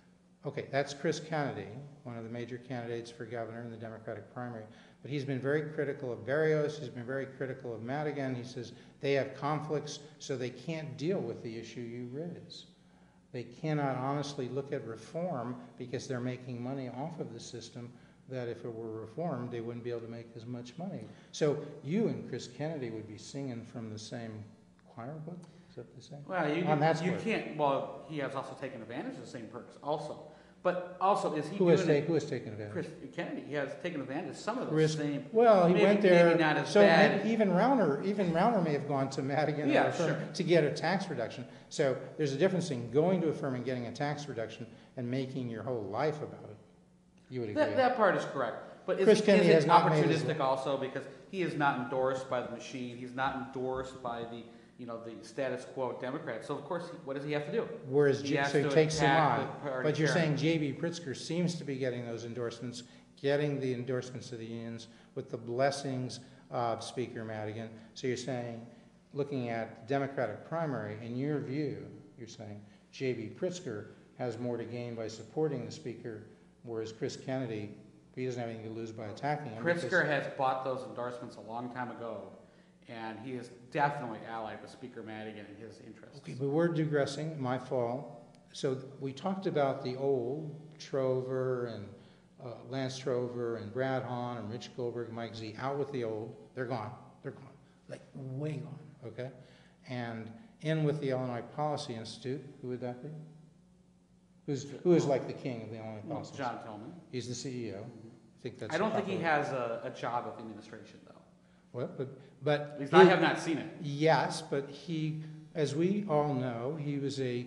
Okay, that's Chris Kennedy, one of the major candidates for governor in the Democratic primary. But he's been very critical of Berrios, he's been very critical of Madigan. He says they have conflicts, so they can't deal with the issue you raise. They cannot honestly look at reform because they're making money off of the system that if it were reformed, they wouldn't be able to make as much money. So you and Chris Kennedy would be singing from the same choir book? Is that what they say? Well, you can't. Well, he has also taken advantage of the same perks also. But also, is he who has taken advantage? Chris Kennedy. He has taken advantage of some of those same. Well, he went there. Maybe not as so bad. Even Rauner may have gone to Madigan to get a tax reduction. So there's a difference in going to a firm and getting a tax reduction and making your whole life about it. You would agree. That part is correct. But is it opportunistic also because he is not endorsed by the machine? He's not endorsed by the the status quo Democrats. So of course, what does he have to do? Whereas he takes them on. But you're saying J.B. Pritzker seems to be getting those endorsements, getting the endorsements of the unions with the blessings of Speaker Madigan. So you're saying, looking at the Democratic primary, in your view, you're saying J.B. Pritzker has more to gain by supporting the Speaker, whereas Chris Kennedy, he doesn't have anything to lose by attacking him. Pritzker has bought those endorsements a long time ago, and he is definitely allied with Speaker Madigan and his interests. Okay, but we're digressing, my fault. So we talked about the old Trover and Lance Trover and Brad Hahn and Rich Goldberg, Mike Z, out with the old. They're gone. They're gone. Like way gone, okay? And in with the Illinois Policy Institute. Who would that be? Who is like the king of the Illinois policies? John Tillman. He's the CEO. I think that's. I don't think he has a job at the administration, though. Well, but at least I have not seen it. Yes, but he, as we all know, he would say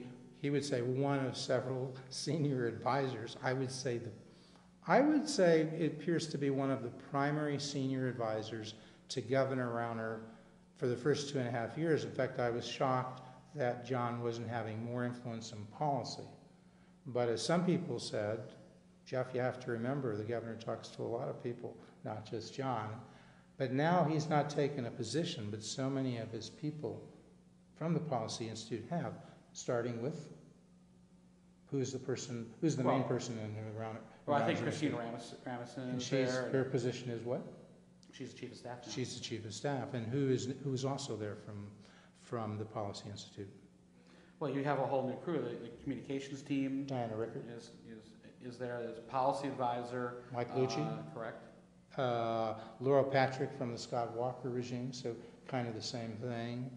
one of several senior advisors. I would say it appears to be one of the primary senior advisors to Governor Rauner for the first 2.5 years. In fact, I was shocked that John wasn't having more influence in policy. But as some people said, Jeff, you have to remember the governor talks to a lot of people, not just John. But now he's not taken a position, but so many of his people from the Policy Institute have, starting with who's the main person in the Rauner? Well, I think Christina Ramison and is there. Her position is what? She's the chief of staff now. She's the chief of staff. And who's also there from the Policy Institute? Well, you have a whole new crew. The communications team. Diana Rickert is there. There's a policy advisor. Mike Lucci. Correct. Laura Patrick from the Scott Walker regime, so kind of the same thing.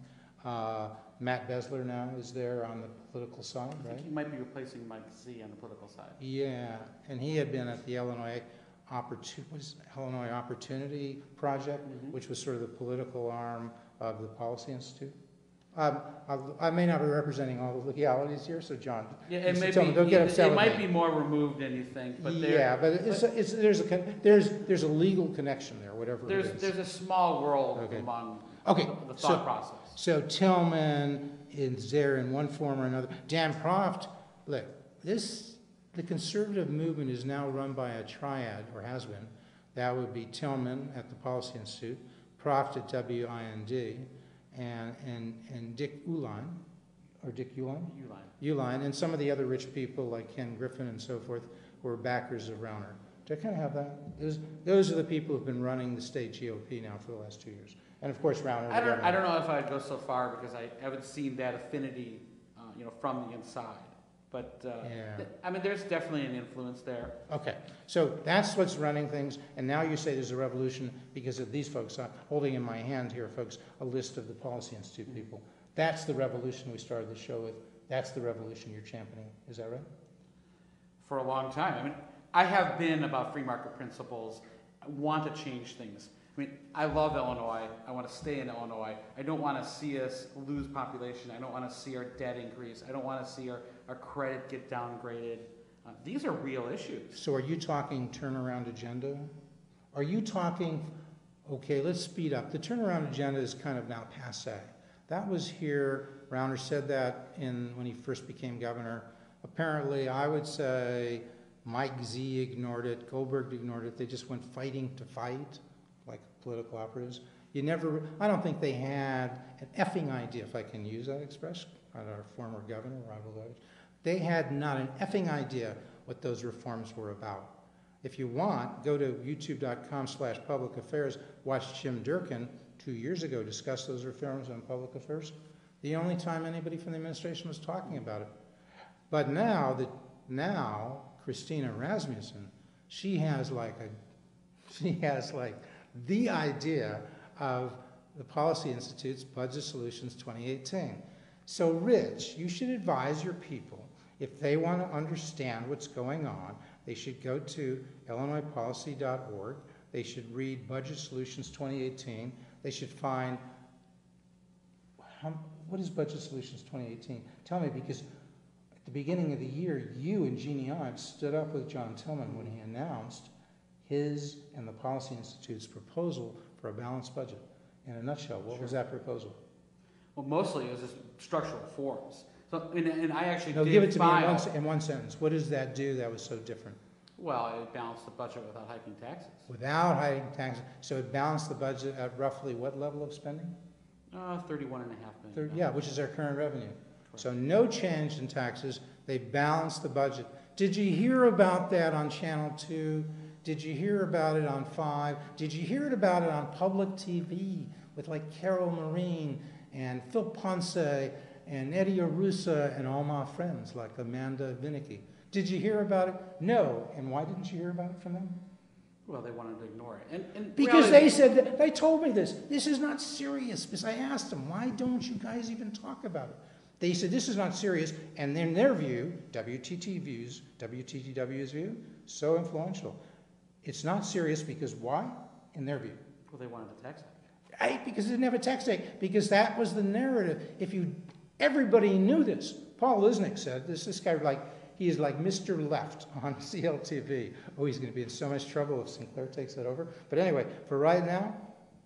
Matt Besler now is there on the political side, I right? think he might be replacing Mike Z on the political side. Yeah, and he had been at the Illinois Opportunity Project, which was sort of the political arm of the Policy Institute. I may not be representing all the legalities here, so John, yeah, don't get upset with me. It might be more removed than you think, but there's a legal connection there, whatever it is. There's a small world among the thought process. So Tillman is there in one form or another. Dan Proft, look, the conservative movement is now run by a triad, or has been. That would be Tillman at the Policy Institute, Proft at WIND, and Dick Uihlein, and some of the other rich people like Ken Griffin and so forth were backers of Rauner. Do I kind of have that? Those are the people who've been running the state GOP now for the last 2 years. And of course, Rauner. I don't know if I'd go so far because I haven't seen that affinity, from the inside. But I mean, there's definitely an influence there. Okay, so that's what's running things. And now you say there's a revolution because of these folks. I'm holding in my hand here, folks, a list of the Policy Institute people. That's the revolution we started the show with. That's the revolution you're championing. Is that right? For a long time. I mean, I have been about free market principles. I want to change things. I mean, I love Illinois. I want to stay in Illinois. I don't want to see us lose population. I don't want to see our debt increase. I don't want to see our credit get downgraded. These are real issues. So are you talking turnaround agenda? Are you talking, okay, let's speed up. The turnaround agenda is kind of now passé. That was here. Rauner said that when he first became governor. Apparently, I would say Mike Z ignored it. Goldberg ignored it. They just went fighting to fight, like political operatives. I don't think they had an effing idea, if I can use that expression, on our former governor, Rival Village. They had not an effing idea what those reforms were about. If you want, go to youtube.com/public affairs, watch Jim Durkin 2 years ago discuss those reforms on public affairs. The only time anybody from the administration was talking about it. But now Christina Rasmussen, she has like the idea of the Policy Institute's Budget Solutions 2018. So, Rich, you should advise your people, if they want to understand what's going on, they should go to illinoispolicy.org. They should read Budget Solutions 2018. They should find, what is Budget Solutions 2018? Tell me, because at the beginning of the year, you and Jeannie Ives stood up with John Tillman when he announced his and the Policy Institute's proposal for a balanced budget. In a nutshell, what was that proposal? Well, mostly it was just structural reforms. So, and I actually no, did give it to file, me in one sentence. What does that do that was so different? Well, it balanced the budget without hiking taxes. Without hiking taxes. So it balanced the budget at roughly what level of spending? $31.5 million. Yeah, which is our current revenue. Correct. So no change in taxes. They balanced the budget. Did you hear about that on Channel 2? Did you hear about it on 5? Did you hear about it on public TV with like Carol Marine and Phil Ponce and Eddie Arusa and all my friends like Amanda Vinicky? Did you hear about it? No. And why didn't you hear about it from them? Well, they wanted to ignore it. And because they said, they told me this. This is not serious. Because I asked them, why don't you guys even talk about it? They said this is not serious, and in their view, WTTW's view, so influential. It's not serious because why? In their view. Well, they wanted a tax hike. Right, because they didn't have a tax hike, because that was the narrative. Everybody knew this. Paul Lisnick said this guy, he is like Mr. Left on CLTV. Oh, he's going to be in so much trouble if Sinclair takes that over. But anyway, for right now,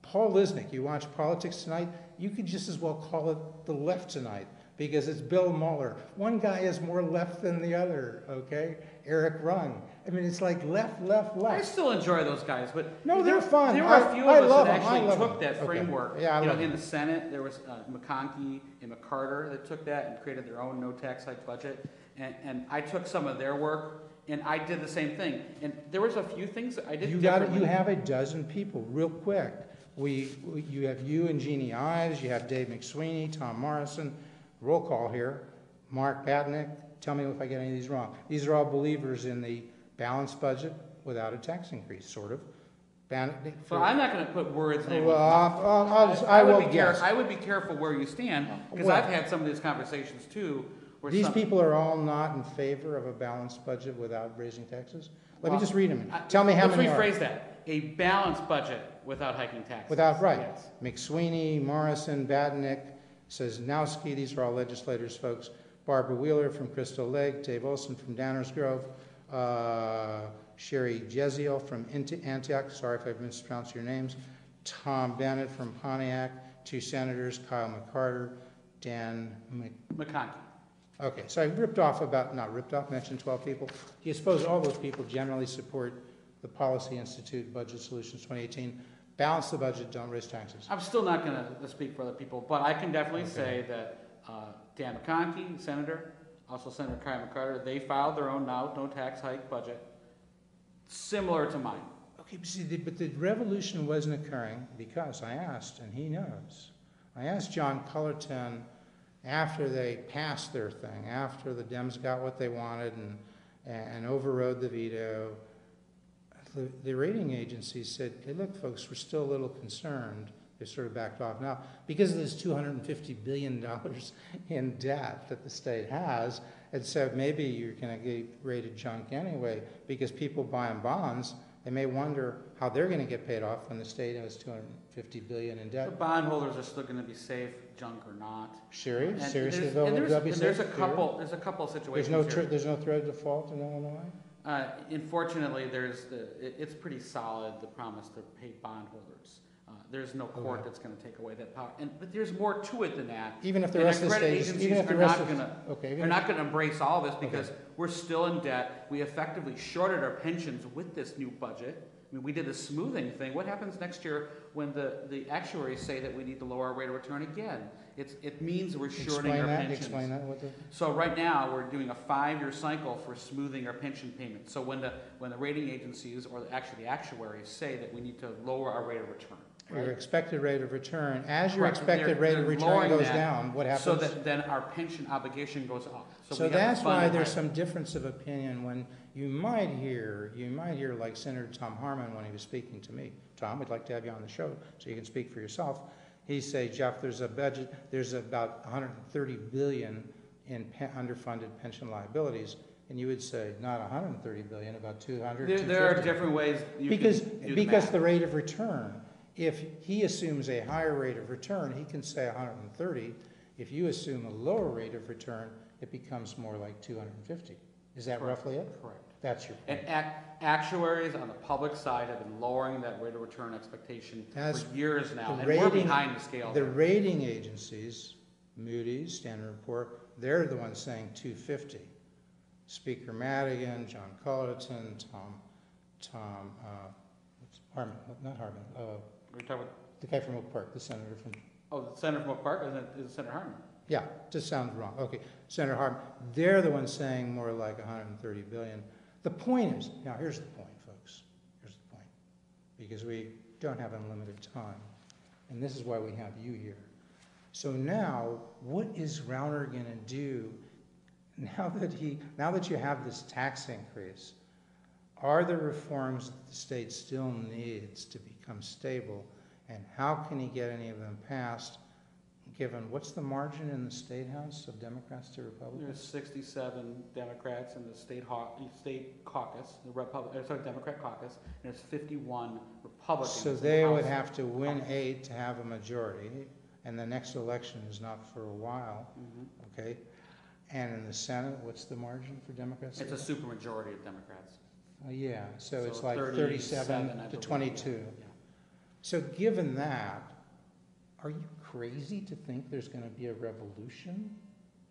Paul Lisnick, you watch Politics Tonight, you could just as well call it the left tonight, because it's Bill Mueller. One guy is more left than the other, okay? Eric Rung. I mean, it's like left. I still enjoy those guys, but no, they're fun. There were a few of us that actually took that Okay. framework. Yeah, In the Senate, there was McConkey and McCarter that took that and created their own no tax hike budget. And I took some of their work, and I did the same thing. And there was a few things that I did differently. You have a dozen people, real quick. You have you and Jeannie Ives, you have Dave McSweeney, Tom Morrison. Roll call here. Mark Batnick. Tell me if I get any of these wrong. These are all believers in the balanced budget without a tax increase, sort of. So I'm not going to put words in. Well, I would be careful where you stand, because I've had some of these conversations too. These people are all not in favor of a balanced budget without raising taxes? Let me just read them. Tell me how many are. Let's rephrase that. A balanced budget without hiking taxes. Without, right. Yes. McSweeney, Morrison, Batnick, Sosnowski, these are all legislators, folks. Barbara Wheeler from Crystal Lake, Dave Olson from Downers Grove, Sherry Jeziel from Antioch, sorry if I've mispronounced your names, Tom Bennett from Pontiac, 2 senators, Kyle McCarter, Dan McConkey. Okay, so I mentioned 12 people. Do you suppose all those people generally support the Policy Institute Budget Solutions 2018? Balance the budget, don't raise taxes. I'm still not going to speak for other people, but I can definitely say that Dan McConkey, Senator, also Senator Kyle McCarter, they filed their own no tax hike budget, similar to mine. Okay, but the revolution wasn't occurring because I asked, and he knows. I asked John Cullerton after they passed their thing, after the Dems got what they wanted and overrode the veto. The rating agencies said, hey, look, folks, we're still a little concerned. They sort of backed off now. Because of this $250 billion in debt that the state has, and so maybe you're going to get rated junk anyway, because people buying bonds, they may wonder how they're going to get paid off when the state has $250 billion in debt. The bondholders are still going to be safe, junk or not. Seriously? There's a couple of situations There's no threat of default in Illinois? Unfortunately, it's pretty solid, the promise to pay bondholders. There's no court that's going to take away that power. But there's more to it than that. Even if the rest of the states are not going to embrace all this, because we're still in debt. We effectively shorted our pensions with this new budget. I mean, we did a smoothing thing. What happens next year when the actuaries say that we need to lower our rate of return again? It means we're shorting our pensions. Explain that. So right now we're doing a 5-year cycle for smoothing our pension payments. So when the rating agencies, or actually the actuaries, say that we need to lower our rate of return. Right? Your expected rate of return, as your expected rate of return goes down, what happens? So that then our pension obligation goes up. So that's why there's some difference of opinion when you might hear like Senator Tom Harmon when he was speaking to me. Tom, we'd like to have you on the show so you can speak for yourself. He say, Jeff, there's a budget, there's about $130 billion in underfunded pension liabilities. And you would say, not $130 billion, about 200. There are different ways because the rate of return. If he assumes a higher rate of return, he can say 130. If you assume a lower rate of return, it becomes more like 250. Is that roughly it? Correct. That's your point. And actuaries on the public side have been lowering that rate of return expectation for years now, and we're behind the scale. The rating agencies, Moody's, Standard & Poor's, they're the ones saying 250. Speaker Madigan, John Cullerton, Tom Harmon, not Harmon. We're talking about the guy from Oak Park, the senator from. Oh, the senator from Oak Park, is it Senator Harmon? Yeah, just sounds wrong. Okay, Senator Harmon. They're the ones saying more like 130 billion. The point is, now here's the point, folks. Here's the point, because we don't have unlimited time, and this is why we have you here. So now, what is Rauner going to do now that you have this tax increase? Are there reforms that the state still needs to become stable, and how can he get any of them passed given, what's the margin in the State House of Democrats to Republicans? There's 67 Democrats in the state caucus, the Democrat caucus, and there's 51 Republicans. So they would have to win 8 to have a majority, and the next election is not for a while, okay? And in the Senate, what's the margin for Democrats? It's a supermajority of Democrats. Yeah, so it's like 37 to 22. Yeah. So given that, are you crazy to think there's going to be a revolution?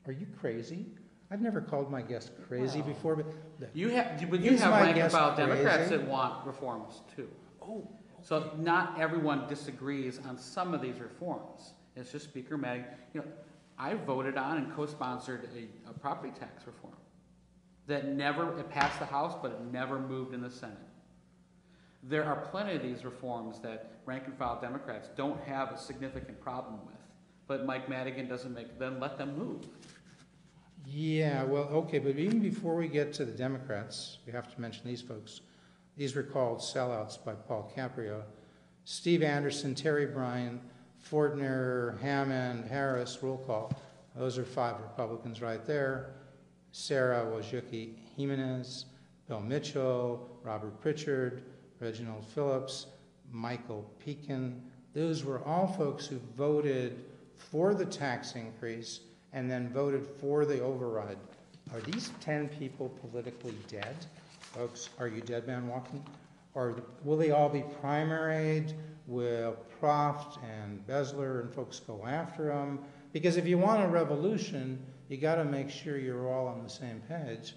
Are you crazy? I've never called my guest crazy before, but you have rank and file Democrats that want reforms too. Oh, so not everyone disagrees on some of these reforms. It's just Speaker Madigan. I voted on and co-sponsored a property tax reform that it passed the House, but it never moved in the Senate. There are plenty of these reforms that rank and file Democrats don't have a significant problem with, but Mike Madigan doesn't then let them move. Yeah, well, okay, but even before we get to the Democrats, we have to mention these folks. These were called sellouts by Paul Caprio. Steve Anderson, Terry Bryan, Fortner, Hammond, Harris, roll call. Those are 5 Republicans right there. Sarah Wojcicki Jimenez, Bill Mitchell, Robert Pritchard, Reginald Phillips, Michael Pekin. Those were all folks who voted for the tax increase and then voted for the override. Are these 10 people politically dead? Folks, are you dead man walking? Or will they all be primaried? Will Proft and Besler and folks go after them? Because if you want a revolution, you got to make sure you're all on the same page.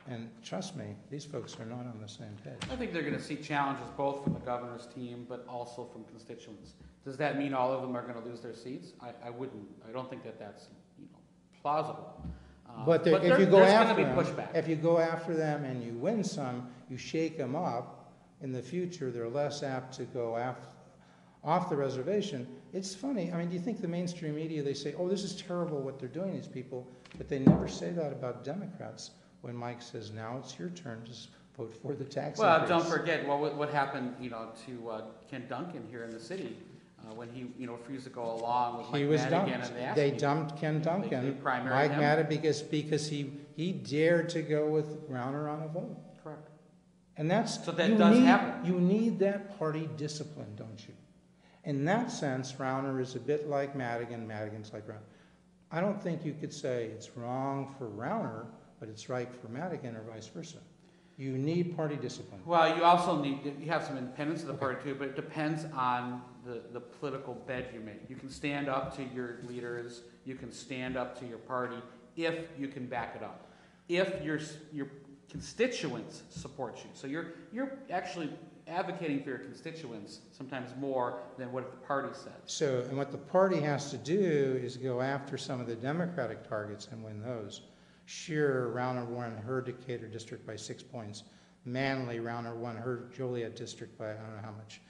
And trust me, these folks are not on the same page. I think they're going to see challenges both from the governor's team, but also from constituents. Does that mean all of them are going to lose their seats? I wouldn't. I don't think that's plausible. But if you go after them, pushback. If you go after them and you win some, you shake them up. In the future, they're less apt to go off the reservation. It's funny. I mean, do you think the mainstream media, they say, oh, this is terrible what they're doing, these people, but they never say that about Democrats when Mike says, now it's your turn, just vote for the tax increase. Don't forget what happened, to Ken Duncan here in the city when he, refused to go along with Mike Madigan. And they dumped Ken Duncan, Mike Madigan, because he dared to go with Rauner on a vote. Correct. And that's so that does happen. You need that party discipline, don't you? In that sense, Rauner is a bit like Madigan. Madigan's like Rauner. I don't think you could say it's wrong for Rauner, but it's right for Madigan, or vice versa. You need party discipline. Well, you also you have some independence of the party too, but it depends on the political bed you make. You can stand up to your leaders, you can stand up to your party if you can back it up. If your constituents support you. So you're actually advocating for your constituents sometimes more than what the party says. So, and what the party has to do is go after some of the Democratic targets and win those. Sure, Rauner won her Decatur district by 6 points. Manly, Rauner won her Joliet district by I don't know how much.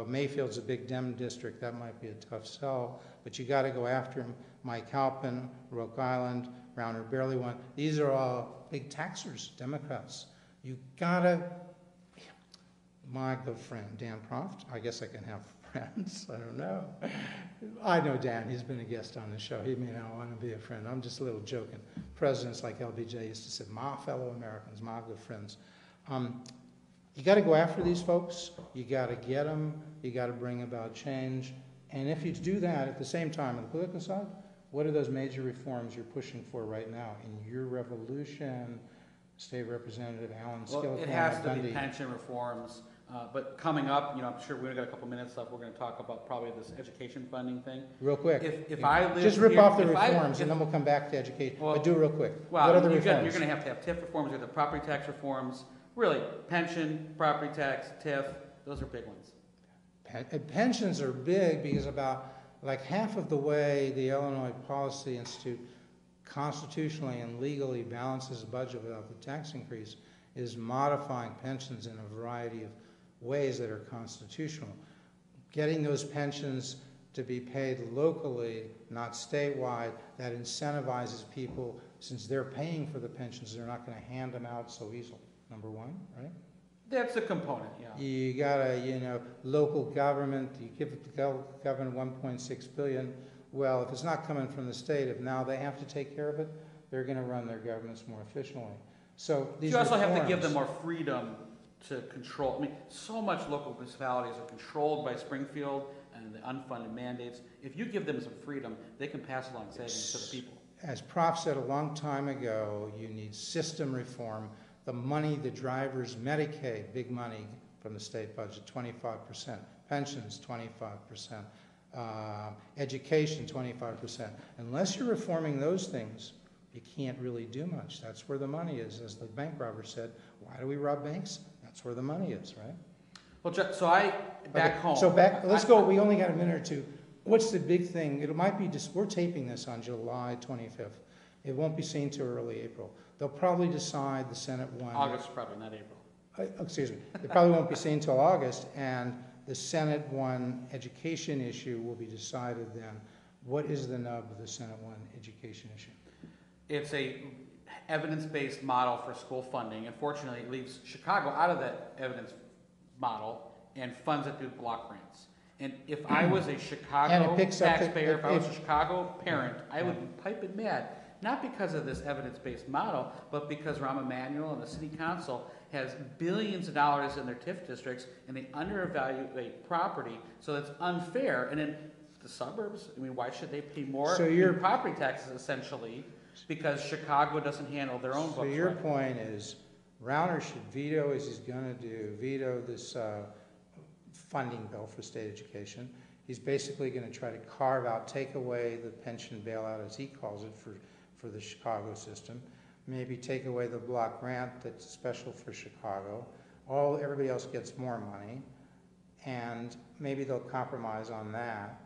Mayfield's a big Dem district. That might be a tough sell, but you got to go after him. Mike Halpin, Rock Island, Rauner barely won. These are all big taxers, Democrats. You got to... My good friend, Dan Proft, I guess I can have friends, I don't know. I know Dan, he's been a guest on the show. He may not want to be a friend. I'm just a little joking. Presidents like LBJ used to say, my fellow Americans, my good friends. You got to go after these folks. You got to get them. You got to bring about change. And if you do that at the same time on the political side, what are those major reforms you're pushing for right now in your revolution? State Representative Alan Skillican. It has to be pension reforms. But coming up, I'm sure we've got a couple minutes left. We're going to talk about probably this education funding thing. Real quick. If I live just rip here, off the reforms, and then we'll come back to education. Well, but do it real quick. Well, what other reforms? You're going to have TIF reforms. You have the property tax reforms. Really, pension, property tax, TIF. Those are big ones. Pensions are big because about like half of the way the Illinois Policy Institute constitutionally and legally balances a budget without the tax increase is modifying pensions in a variety of ways that are constitutional. Getting those pensions to be paid locally, not statewide, that incentivizes people, since they're paying for the pensions, they're not going to hand them out so easily. Number one, right? That's a component, yeah. You got to, local government, you give the government $1.6 billion. well, if it's not coming from the state, if now they have to take care of it, they're going to run their governments more efficiently. So these you also reforms, have to give them more freedom to control. I mean, so much local municipalities are controlled by Springfield and the unfunded mandates. If you give them some freedom, they can pass along savings to the people. As Prof said a long time ago, you need system reform. The money, the drivers, Medicaid, big money from the state budget, 25%. Pensions, 25%. Education, 25%. Unless you're reforming those things, you can't really do much. That's where the money is. As the bank robber said, why do we rob banks? That's where the money is, right? Well, so back home. So let's go, we only got a minute or two. What's the big thing? It might be, we're taping this on July 25th. It won't be seen till early April. They'll probably decide the Senate one. August, probably, not April. Excuse me. It probably won't be seen till August, and the Senate one education issue will be decided then. What is the nub of the Senate one education issue? It's a evidence-based model for school funding. Unfortunately, it leaves Chicago out of that evidence model and funds it through block grants. And if I was a Chicago taxpayer, if I was a Chicago parent, I would be piping mad. Not because of this evidence-based model, but because Rahm Emanuel and the city council has billions of dollars in their TIF districts, and they underevaluate property, so that's unfair. And in the suburbs, I mean, why should they pay more in property taxes, essentially, because Chicago doesn't handle their own books? So your point is, Rauner should veto, as he's going to do, veto this funding bill for state education. He's basically going to try to carve out, take away the pension bailout, as he calls it, for the Chicago system. Maybe take away the block grant that's special for Chicago. Everybody else gets more money, and maybe they'll compromise on that.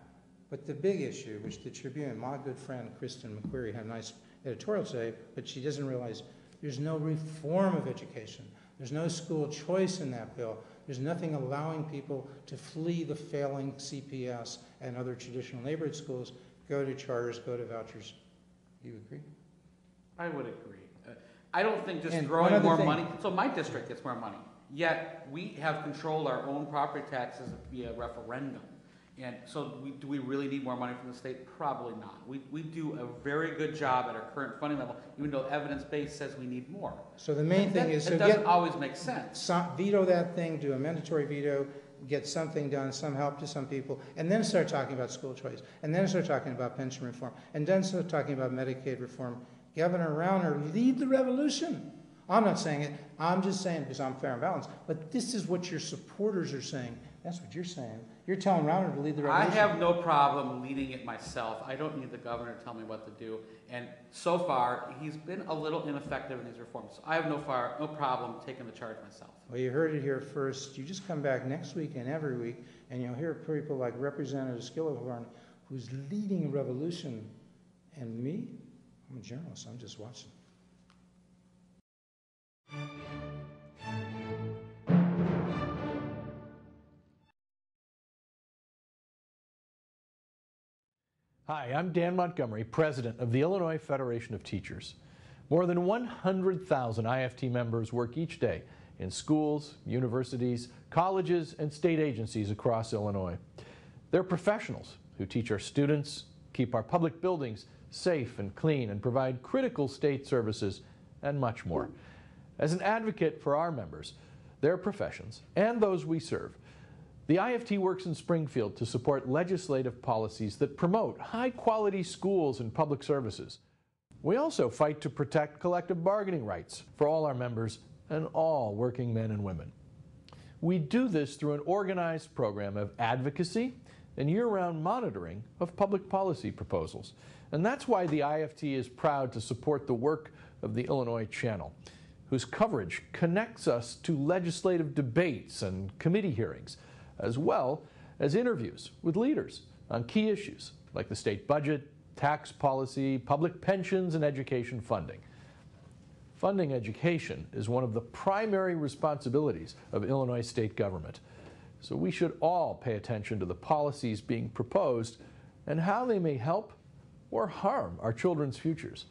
But the big issue, which the Tribune, my good friend Kristen McQuarrie, had a nice editorial today, but she doesn't realize there's no reform of education. There's no school choice in that bill. There's nothing allowing people to flee the failing CPS and other traditional neighborhood schools, go to charters, go to vouchers. Do you agree? I would agree. I don't think just throwing more money. So my district gets more money. Yet we have controlled our own property taxes via referendum. And so do we really need more money from the state? Probably not. We do a very good job at our current funding level, even though evidence-based says we need more. So the main thing is... It doesn't always make sense. Veto that thing, do a mandatory veto, get something done, some help to some people, and then start talking about school choice, and then start talking about pension reform, and then start talking about Medicaid reform. Governor Rauner, lead the revolution. I'm not saying it. I'm just saying because I'm fair and balanced. But this is what your supporters are saying. That's what you're saying. You're telling Rauner to lead the revolution. I have no problem leading it myself. I don't need the governor to tell me what to do. And so far, he's been a little ineffective in these reforms. So I have no problem taking the charge myself. Well, you heard it here first. You just come back next week and every week, and you'll hear people like Representative Skillhorn, who's leading a revolution. And me, I'm a journalist. I'm just watching. Hi, I'm Dan Montgomery, president of the Illinois Federation of Teachers. More than 100,000 IFT members work each day in schools, universities, colleges, and state agencies across Illinois. They're professionals who teach our students, keep our public buildings safe and clean, and provide critical state services, and much more. As an advocate for our members, their professions, and those we serve, the IFT works in Springfield to support legislative policies that promote high-quality schools and public services. We also fight to protect collective bargaining rights for all our members and all working men and women. We do this through an organized program of advocacy and year-round monitoring of public policy proposals. And that's why the IFT is proud to support the work of the Illinois Channel, whose coverage connects us to legislative debates and committee hearings, as well as interviews with leaders on key issues like the state budget, tax policy, public pensions, and education funding. Funding education is one of the primary responsibilities of Illinois state government, so we should all pay attention to the policies being proposed and how they may help or harm our children's futures.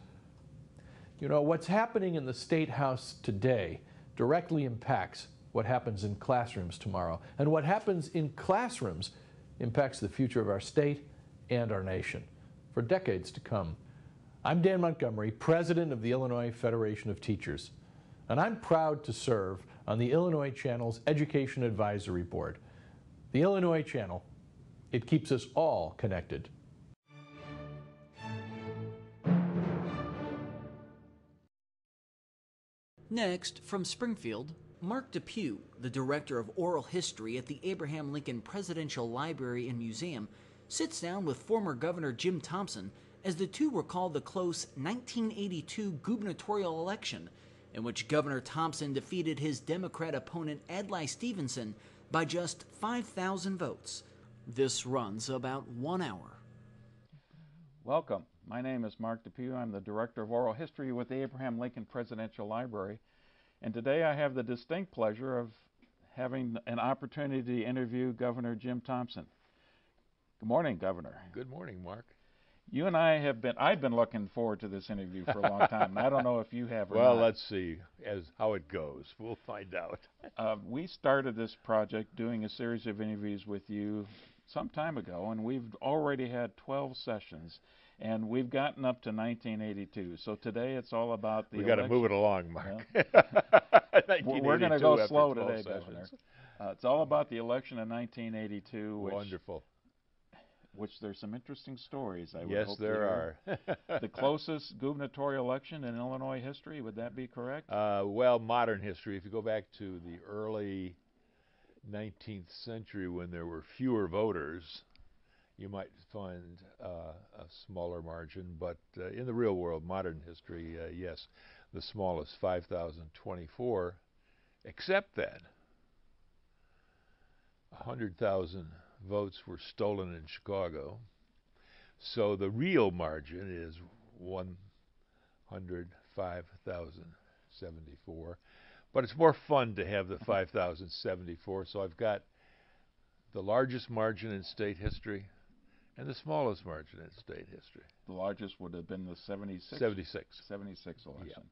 You know, what's happening in the State House today directly impacts what happens in classrooms tomorrow, and what happens in classrooms impacts the future of our state and our nation. for decades to come. I'm Dan Montgomery, president of the Illinois Federation of Teachers, and I'm proud to serve on the Illinois Channel's Education Advisory Board. The Illinois Channel, it keeps us all connected. Next, from Springfield, Mark Depew, the director of oral history at the Abraham Lincoln Presidential Library and Museum, sits down with former Governor Jim Thompson as the two recall the close 1982 gubernatorial election in which Governor Thompson defeated his Democrat opponent Adlai Stevenson by just 5,000 votes. This runs about 1 hour. Welcome. My name is Mark Depew. I'm the Director of Oral History with the Abraham Lincoln Presidential Library. And today I have the distinct pleasure of having an opportunity to interview Governor Jim Thompson. Good morning, Governor. Good morning, Mark. You and I I've been looking forward to this interview for a long time. I don't know if you have or well, not. Let's see how it goes. We'll find out. We started this project doing a series of interviews with you some time ago, and we've already had 12 sessions. And we've gotten up to 1982. So today it's all about the election. We've got to move it along, Mark. We're going to go slow today, Governor. It's all about the election of 1982. Wonderful. Which there's some interesting stories, I would yes, hope. Yes, there are. The closest gubernatorial election in Illinois history, would that be correct? Well, modern history. If you go back to the early 19th century when there were fewer voters, you might find a smaller margin, but in the real world, modern history, yes, the smallest, 5,024, except that 100,000 votes were stolen in Chicago, so the real margin is 105,074, but it's more fun to have the 5,074, so I've got the largest margin in state history, and the smallest margin in state history. The largest would have been the 76? 76. 76 election. Yeah.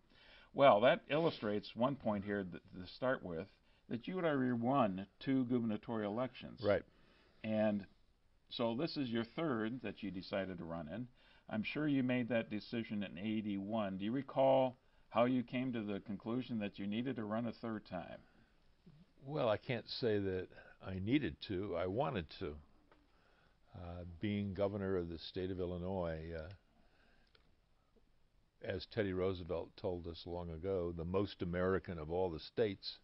Well, that illustrates one point here to start with, that you had already won 2 gubernatorial elections. Right. And so this is your third that you decided to run in. I'm sure you made that decision in 81. Do you recall how you came to the conclusion that you needed to run a third time? Well, I can't say that I needed to. I wanted to. Being governor of the state of Illinois, as Teddy Roosevelt told us long ago, the most American of all the states,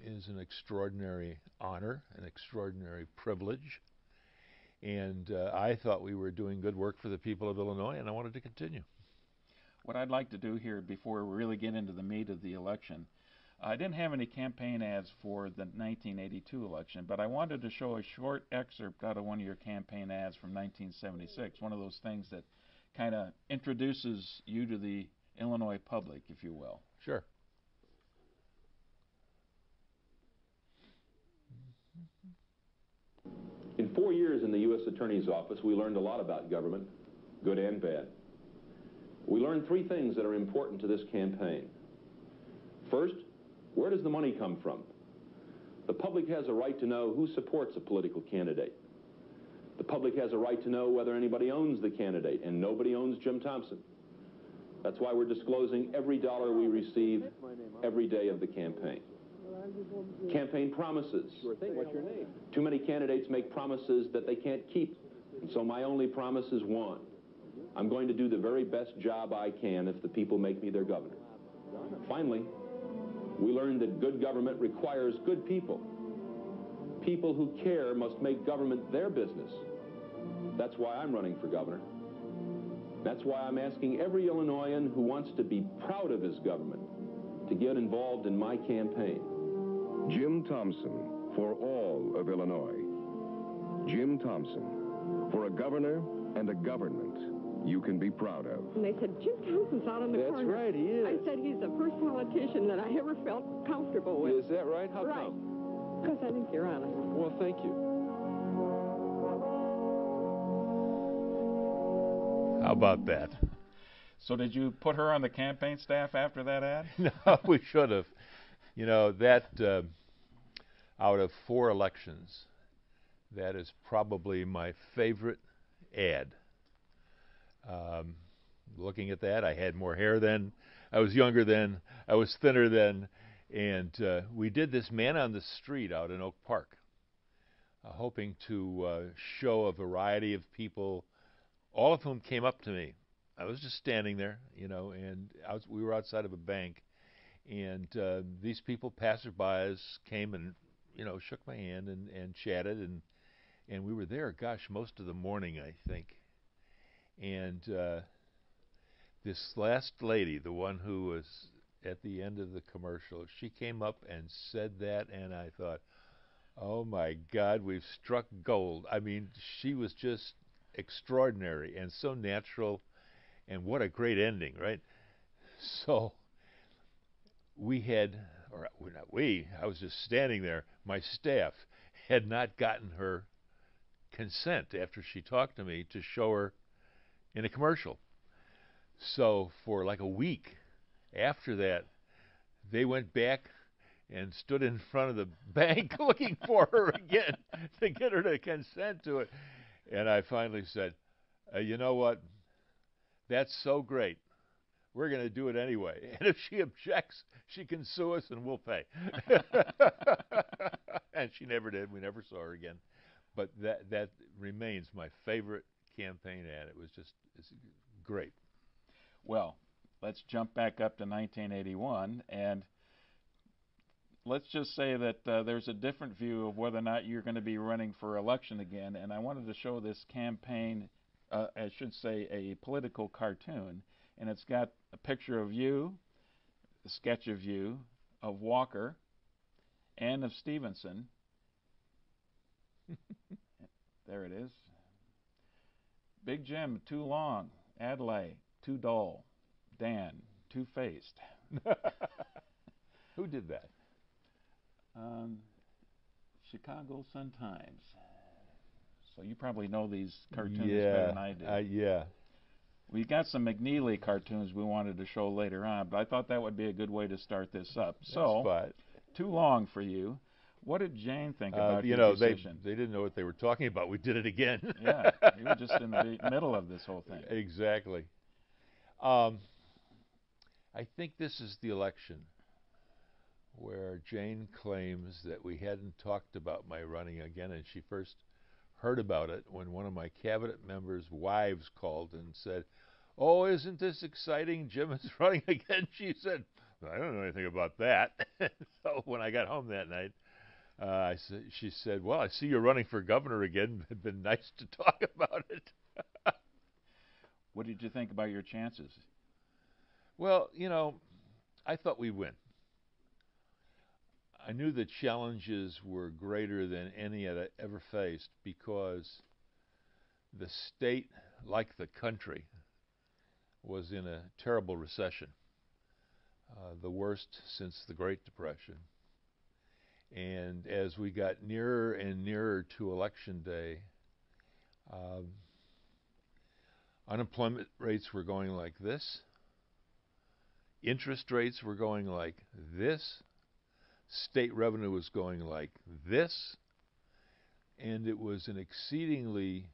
is an extraordinary honor, an extraordinary privilege. And I thought we were doing good work for the people of Illinois, and I wanted to continue. What I'd like to do here before we really get into the meat of the election, I didn't have any campaign ads for the 1982 election, but I wanted to show a short excerpt out of one of your campaign ads from 1976, one of those things that kind of introduces you to the Illinois public, if you will. Sure. In 4 years in the U.S. Attorney's Office, we learned a lot about government, good and bad. We learned 3 things that are important to this campaign. First, where does the money come from? The public has a right to know who supports a political candidate. The public has a right to know whether anybody owns the candidate, and nobody owns Jim Thompson. That's why we're disclosing every dollar we receive every day of the campaign. Campaign promises. What's your name? Too many candidates make promises that they can't keep, and so my only promise is one. I'm going to do the very best job I can if the people make me their governor. Finally, we learned that good government requires good people. People who care must make government their business. That's why I'm running for governor. That's why I'm asking every Illinoisan who wants to be proud of his government to get involved in my campaign. Jim Thompson, for all of Illinois. Jim Thompson, for a governor and a government you can be proud of. And they said, Jim Thompson's out on the corner. That's right, he is. I said, he's the first politician that I ever felt comfortable with. Is that right? How right. come? Because I think you're honest. Well, thank you. How about that? So did you put her on the campaign staff after that ad? No, we should have. You know, that out of 4 elections, that is probably my favorite ad. Looking at that, I had more hair then, I was younger then, I was thinner then, and we did this man on the street out in Oak Park, hoping to show a variety of people, all of whom came up to me. I was just standing there, you know, and we were outside of a bank, and these people, passerbys, came and, you know, shook my hand and chatted, and we were there, gosh, most of the morning, I think. And this last lady, the one who was at the end of the commercial, she came up and said that, and I thought, oh my God, we've struck gold. I mean, she was just extraordinary and so natural, and what a great ending, right? So we had, or not we, I was just standing there, my staff had not gotten her consent after she talked to me to show her in a commercial. So for like a week after that, they went back and stood in front of the bank looking for her again to get her to consent to it. And I finally said, you know what? That's so great. We're going to do it anyway. And if she objects, she can sue us and we'll pay. And she never did. We never saw her again. But that remains my favorite campaign ad. It's great. Well, let's jump back up to 1981, and let's just say that there's a different view of whether or not you're going to be running for election again, and I wanted to show this campaign, I should say a political cartoon, and it's got a picture of you, a sketch of you, of Walker, and of Stevenson. There it is. Big Jim, too long. Adlai, too dull. Dan, two-faced. Who did that? Chicago Sun-Times. So you probably know these cartoons better than I do. Yeah. We got some McNeely cartoons we wanted to show later on, but I thought that would be a good way to start this up. So, too long for you. What did Jane think about your decision? They didn't know what they were talking about. We did it again. Yeah, you were just in the middle of this whole thing. Exactly. I think this is the election where Jane claims that we hadn't talked about my running again, and she first heard about it when one of my cabinet members' wives called and said, "Oh, isn't this exciting? Jim is running again." She said, "I don't know anything about that." So when I got home that night, she said, "Well, I see you're running for governor again. It'd been nice to talk about it." What did you think about your chances? Well, you know, I thought we'd win. I knew the challenges were greater than any I'd ever faced because the state, like the country, was in a terrible recession, the worst since the Great Depression. And as we got nearer and nearer to Election Day, unemployment rates were going like this. Interest rates were going like this. State revenue was going like this. And it was an exceedingly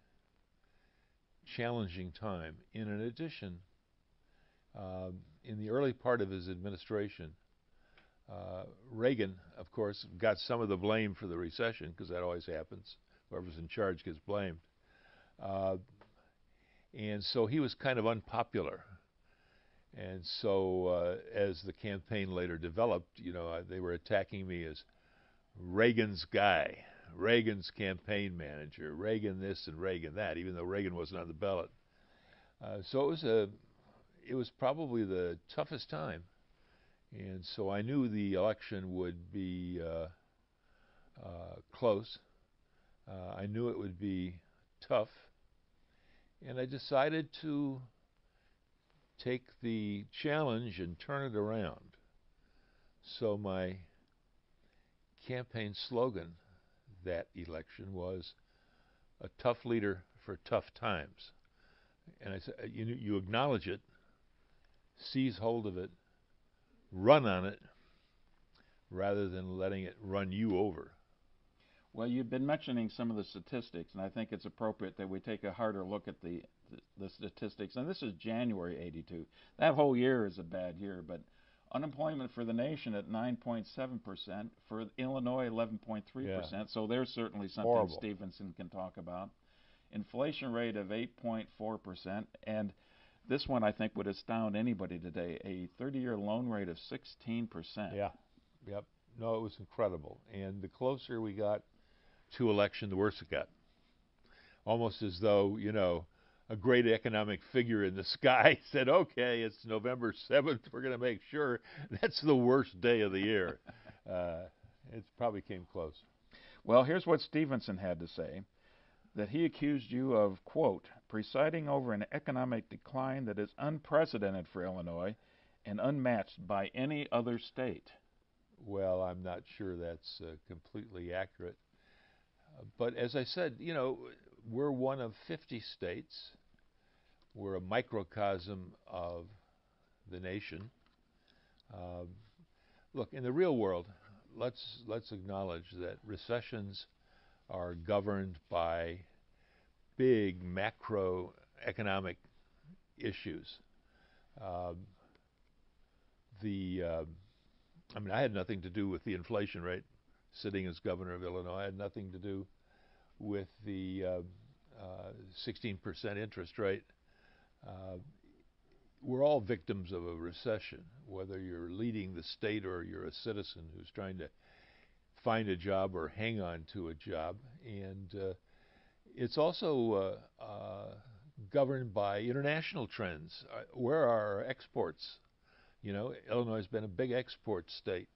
challenging time. And in addition, in the early part of his administration, Reagan, of course, got some of the blame for the recession, because that always happens. Whoever's in charge gets blamed. And so he was kind of unpopular. And so as the campaign later developed, you know, they were attacking me as Reagan's guy, Reagan's campaign manager, Reagan this and Reagan that, even though Reagan wasn't on the ballot. So it was probably the toughest time. And so I knew the election would be close. I knew it would be tough. And I decided to take the challenge and turn it around. So my campaign slogan that election was "A tough leader for tough times." And I said, you acknowledge it, seize hold of it, run on it, rather than letting it run you over. Well, you've been mentioning some of the statistics, and I think it's appropriate that we take a harder look at the statistics. And this is January 82. That whole year is a bad year, but unemployment for the nation at 9.7%, for Illinois 11.3%, so there's certainly something Horrible. Stevenson can talk about. Inflation rate of 8.4%, and this one I think would astound anybody today, a 30-year loan rate of 16%. Yeah, yep. No, it was incredible. And the closer we got to election, the worse it got. Almost as though, you know, a great economic figure in the sky said, okay, it's November 7th, we're going to make sure that's the worst day of the year. It probably came close. Well, here's what Stevenson had to say, that he accused you of, quote, presiding over an economic decline that is unprecedented for Illinois and unmatched by any other state. Well, I'm not sure that's completely accurate. But as I said, you know, we're one of 50 states. We're a microcosm of the nation. Look, in the real world, let's acknowledge that recessions are governed by big macroeconomic issues. I mean, I had nothing to do with the inflation rate sitting as governor of Illinois. I had nothing to do with the 16% interest rate. We're all victims of a recession, whether you're leading the state or you're a citizen who's trying to find a job or hang on to a job. And it's also governed by international trends. Where are our exports? You know, Illinois has been a big export state.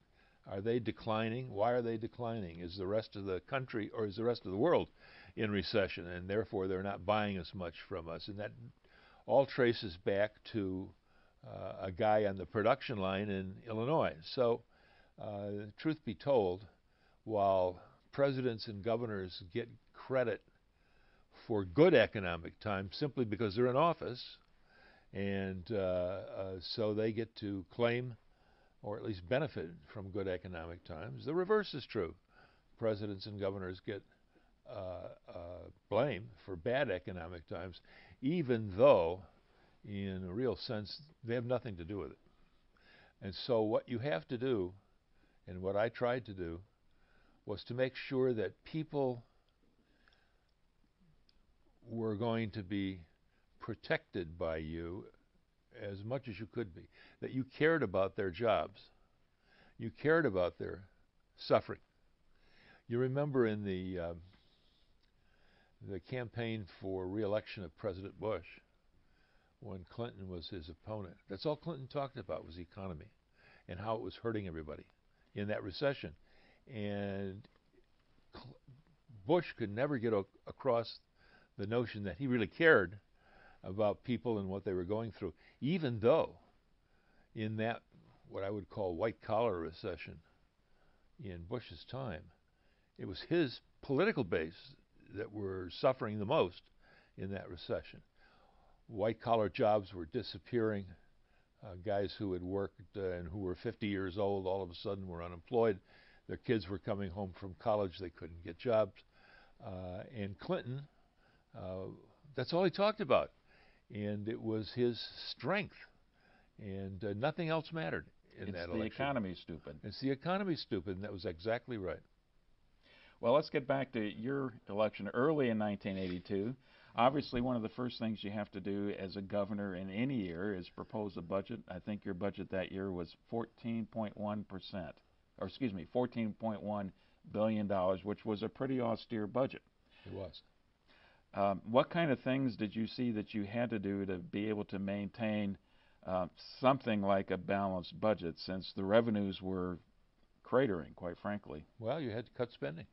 Are they declining? Why are they declining? Is the rest of the country or is the rest of the world in recession, and therefore they're not buying as much from us? And that all traces back to a guy on the production line in Illinois. So, truth be told, while presidents and governors get credit for good economic times simply because they're in office, and so they get to claim or at least benefit from good economic times, the reverse is true. Presidents and governors get blame for bad economic times, even though, in a real sense, they have nothing to do with it. And so what you have to do, and what I tried to do, was to make sure that people were going to be protected by you as much as you could be, that you cared about their jobs, you cared about their suffering. You remember in the campaign for re-election of President Bush, when Clinton was his opponent, that's all Clinton talked about was the economy and how it was hurting everybody in that recession. And Bush could never get across the notion that he really cared about people and what they were going through, even though in that, what I would call white-collar recession in Bush's time, it was his political base that were suffering the most in that recession. White-collar jobs were disappearing. Guys who had worked and who were 50 years old all of a sudden were unemployed. Their kids were coming home from college. They couldn't get jobs. And Clinton, that's all he talked about. And it was his strength. And nothing else mattered in that election. It's the economy, stupid. It's the economy, stupid, and that was exactly right. Well, let's get back to your election early in 1982. Obviously, one of the first things you have to do as a governor in any year is propose a budget. I think your budget that year was 14.1 billion dollars, which was a pretty austere budget. It was. What kind of things did you see that you had to do to be able to maintain something like a balanced budget, since the revenues were cratering, quite frankly? Well, you had to cut spending.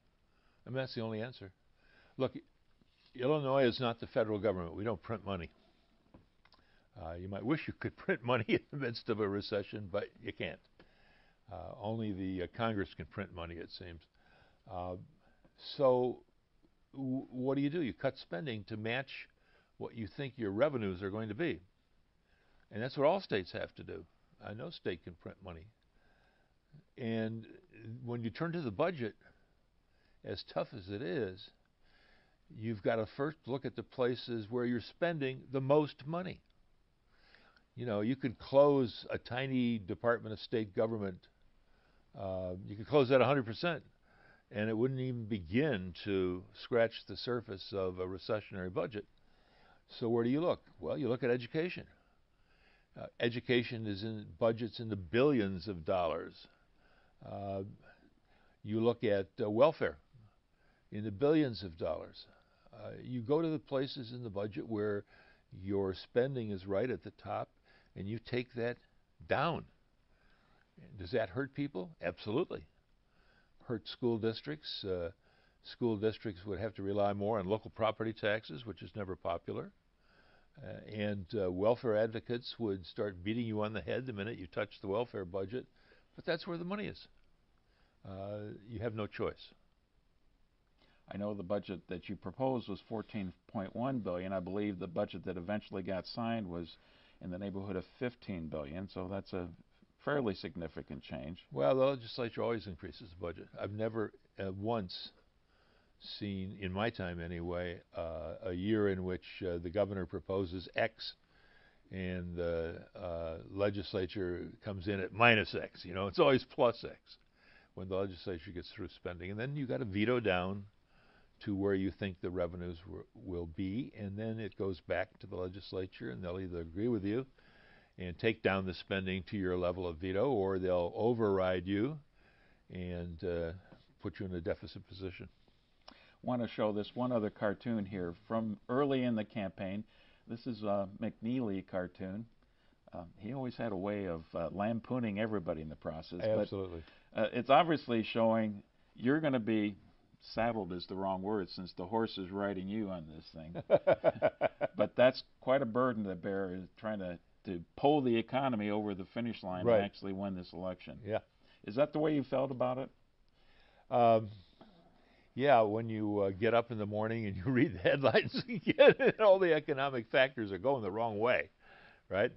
I mean, that's the only answer. Look, Illinois is not the federal government. We don't print money. You might wish you could print money in the midst of a recession, but you can't. Only the Congress can print money, it seems. So what do? You cut spending to match what you think your revenues are going to be. And that's what all states have to do. No state can print money. And when you turn to the budget, as tough as it is, you've got to first look at the places where you're spending the most money. You know, you could close a tiny Department of State government, you could close that 100%, and it wouldn't even begin to scratch the surface of a recessionary budget. So where do you look? Well, you look at education. Education is in budgets in the billions of dollars. You look at welfare in the billions of dollars. You go to the places in the budget where your spending is right at the top, and you take that down. Does that hurt people? Absolutely. Hurt school districts. School districts would have to rely more on local property taxes, which is never popular. And welfare advocates would start beating you on the head the minute you touch the welfare budget. But that's where the money is. You have no choice. I know the budget that you proposed was $14.1 billion. I believe the budget that eventually got signed was in the neighborhood of $15 billion. So that's a fairly significant change. Well, the legislature always increases the budget. I've never once seen, in my time anyway, a year in which the governor proposes X and the legislature comes in at minus X. You know, it's always plus X when the legislature gets through spending. And then you got to veto down to where you think the revenues will be, and then it goes back to the legislature, and they'll either agree with you and take down the spending to your level of veto, or they'll override you and put you in a deficit position. Want to show this one other cartoon here from early in the campaign. This is a McNeely cartoon. He always had a way of lampooning everybody in the process. Absolutely. But, it's obviously showing you're going to be saddled is the wrong word since the horse is riding you on this thing. But that's quite a burden to bear, is trying to pull the economy over the finish line and actually win this election. Yeah. Is that the way you felt about it? Yeah, when you get up in the morning and you read the headlines again, and all the economic factors are going the wrong way, right?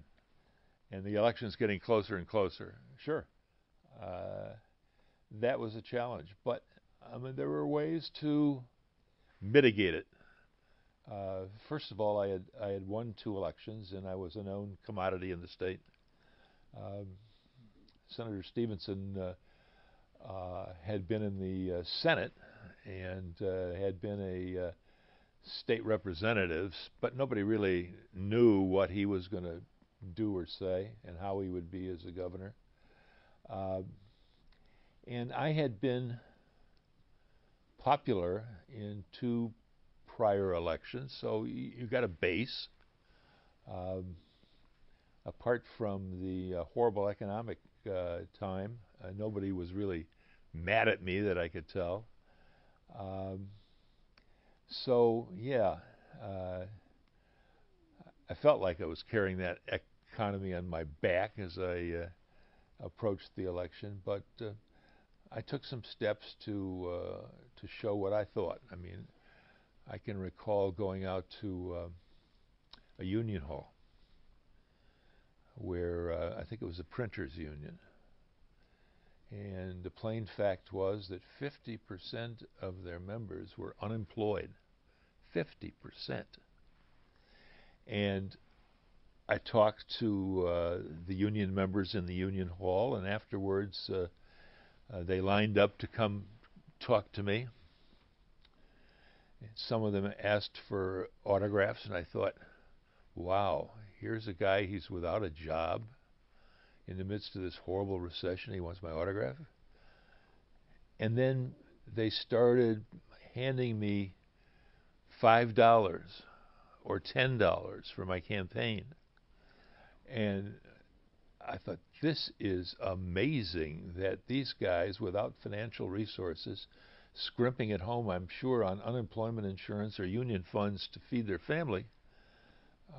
And the election's getting closer and closer. Sure. That was a challenge. But I mean, there were ways to mitigate it. First of all, I had won 2 elections, and I was a known commodity in the state. Senator Stevenson had been in the Senate and had been a state representative, but nobody really knew what he was going to do or say and how he would be as a governor. And I had been popular in 2 prior elections, so you got a base. Apart from the horrible economic time, nobody was really mad at me that I could tell. So yeah, I felt like I was carrying that economy on my back as I approached the election, but I took some steps to show what I thought. I mean, I can recall going out to a union hall where I think it was a printers union, and the plain fact was that 50% of their members were unemployed. 50%. And I talked to the union members in the union hall, and afterwards they lined up to come talk to me. And some of them asked for autographs, and I thought, wow, here's a guy, he's without a job. In the midst of this horrible recession, he wants my autograph. And then they started handing me $5 or $10 for my campaign. And I thought, this is amazing that these guys without financial resources, scrimping at home, I'm sure, on unemployment insurance or union funds to feed their family,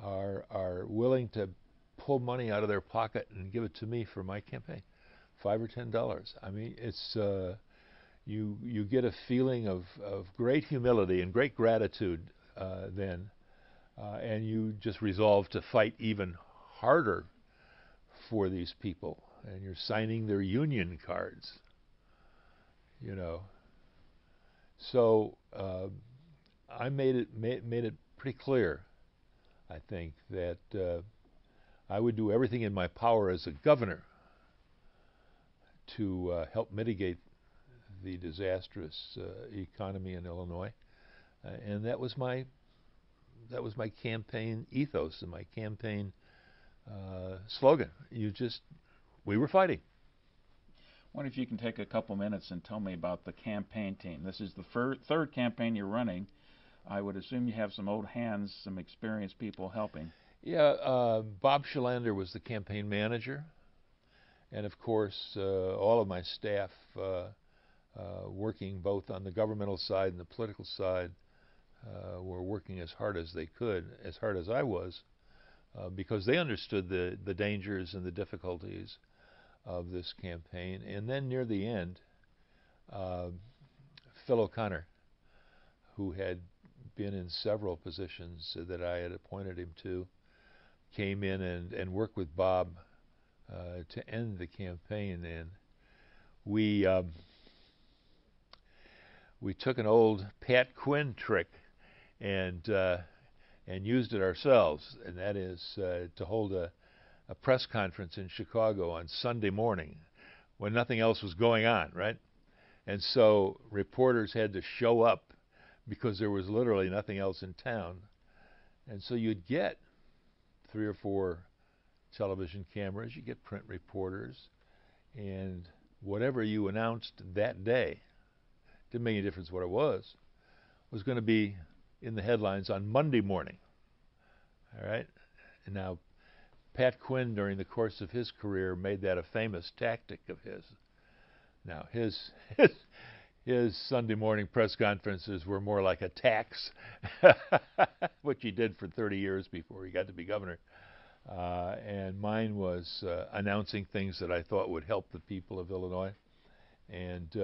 are willing to pull money out of their pocket and give it to me for my campaign, $5 or $10. I mean, it's you get a feeling of great humility and great gratitude then, and you just resolve to fight even harder for these people, and you're signing their union cards, you know. So I made it pretty clear, I think, that I would do everything in my power as a governor to help mitigate the disastrous economy in Illinois, and that was my campaign ethos and my campaign slogan. We were fighting. I wonder if you can take a couple minutes and tell me about the campaign team. This is the third campaign you're running. I would assume you have some old hands, some experienced people helping. Yeah, Bob Schalander was the campaign manager, and of course all of my staff working both on the governmental side and the political side were working as hard as they could, as hard as I was, because they understood the dangers and the difficulties of this campaign. And then near the end, Phil O'Connor, who had been in several positions that I had appointed him to, came in and worked with Bob to end the campaign. And we took an old Pat Quinn trick and used it ourselves, and that is to hold a press conference in Chicago on Sunday morning when nothing else was going on, right? And so reporters had to show up because there was literally nothing else in town. And so you'd get 3 or 4 television cameras, you get print reporters, and whatever you announced that day, didn't make any difference what it was going to be in the headlines on Monday morning. All right? And now, Pat Quinn, during the course of his career, made that a famous tactic of his. Now, his Sunday morning press conferences were more like attacks, which he did for 30 years before he got to be governor. And mine was announcing things that I thought would help the people of Illinois, and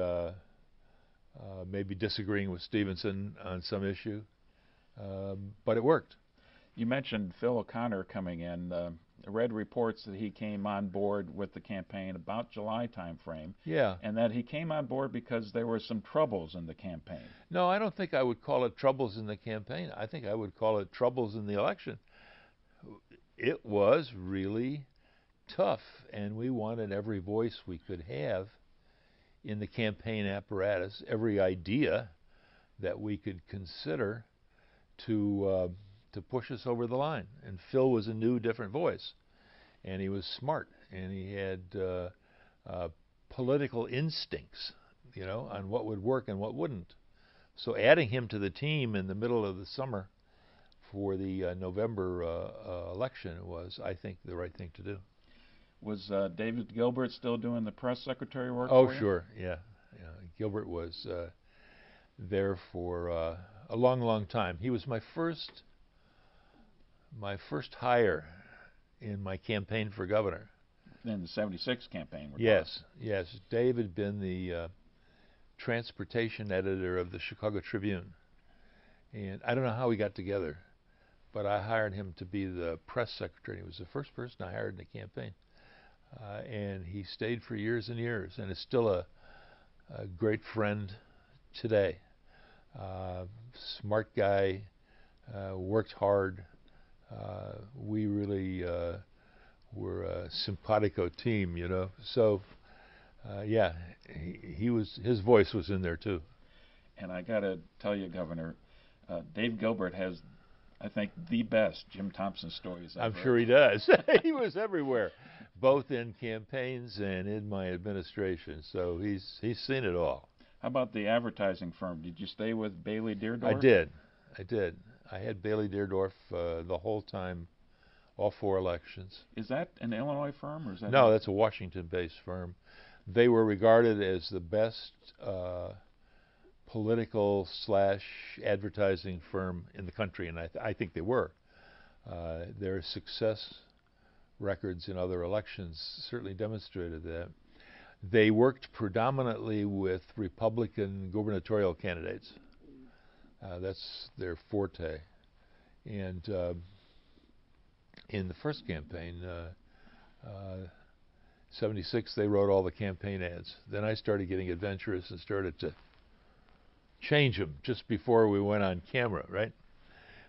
maybe disagreeing with Stevenson on some issue, but it worked. You mentioned Phil O'Connor coming in. I read reports that he came on board with the campaign about July time frame. Yeah. And that he came on board because there were some troubles in the campaign. No, I don't think I would call it troubles in the campaign. I think I would call it troubles in the election. It was really tough, and we wanted every voice we could have in the campaign apparatus, every idea that we could consider to push us over the line. And Phil was a new, different voice, and he was smart, and he had political instincts, on what would work and what wouldn't. So adding him to the team in the middle of the summer for the November election was, I think, the right thing to do. Was David Gilbert still doing the press secretary work? Oh, for you? sure, yeah. Gilbert was there for a long, long time. He was my first hire in my campaign for governor. In the '76 campaign. Yes. Dave had been the transportation editor of the Chicago Tribune, and I don't know how we got together, but I hired him to be the press secretary. He was the first person I hired in the campaign, and he stayed for years and years, and is still a great friend today. Smart guy, worked hard. We really were a simpatico team, So, yeah, his voice was in there too. And I got to tell you, Governor, Dave Gilbert has, I think, the best Jim Thompson stories I've I'm heard. sure he does. He was everywhere, both in campaigns and in my administration. So he's seen it all. How about the advertising firm? Did you stay with Bailey Deardorff? I did. I had Bailey Deardorff the whole time, all 4 elections. Is that an Illinois firm, or is that? No, that's a Washington-based firm. They were regarded as the best political/advertising firm in the country, and I think they were. Their success records in other elections certainly demonstrated that. They worked predominantly with Republican gubernatorial candidates. That's their forte. And in the first campaign, '76, they wrote all the campaign ads. Then I started getting adventurous and started to change them just before we went on camera, right?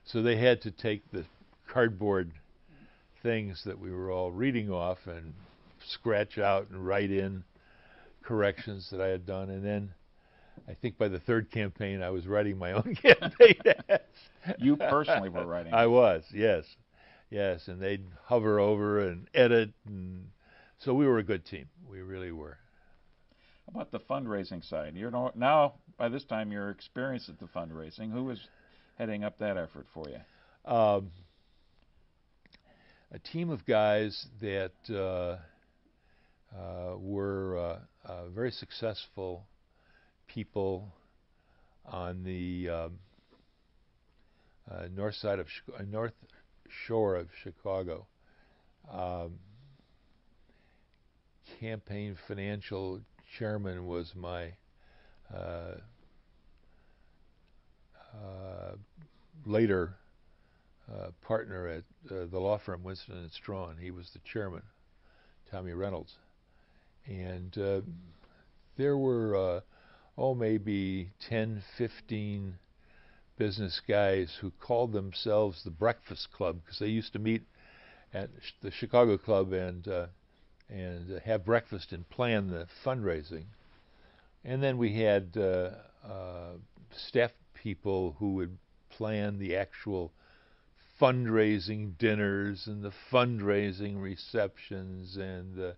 So they had to take the cardboard things that we were all reading off and scratch out and write in corrections that I had done. And then I think by the third campaign, I was writing my own campaign ads. You personally were writing? I was, yes. Yes, and they'd hover over and edit. And so we were a good team. We really were. How about the fundraising side? Now, by this time, you're experienced at the fundraising. Who was heading up that effort for you? A team of guys that were very successful people on the north shore of Chicago. Campaign financial chairman was my later partner at the law firm Winston and Strawn. He was the chairman, Tommy Reynolds. And there were, maybe 10, 15 business guys who called themselves the Breakfast Club because they used to meet at the Chicago Club and have breakfast and plan the fundraising. And then we had staff people who would plan the actual fundraising dinners and the fundraising receptions and the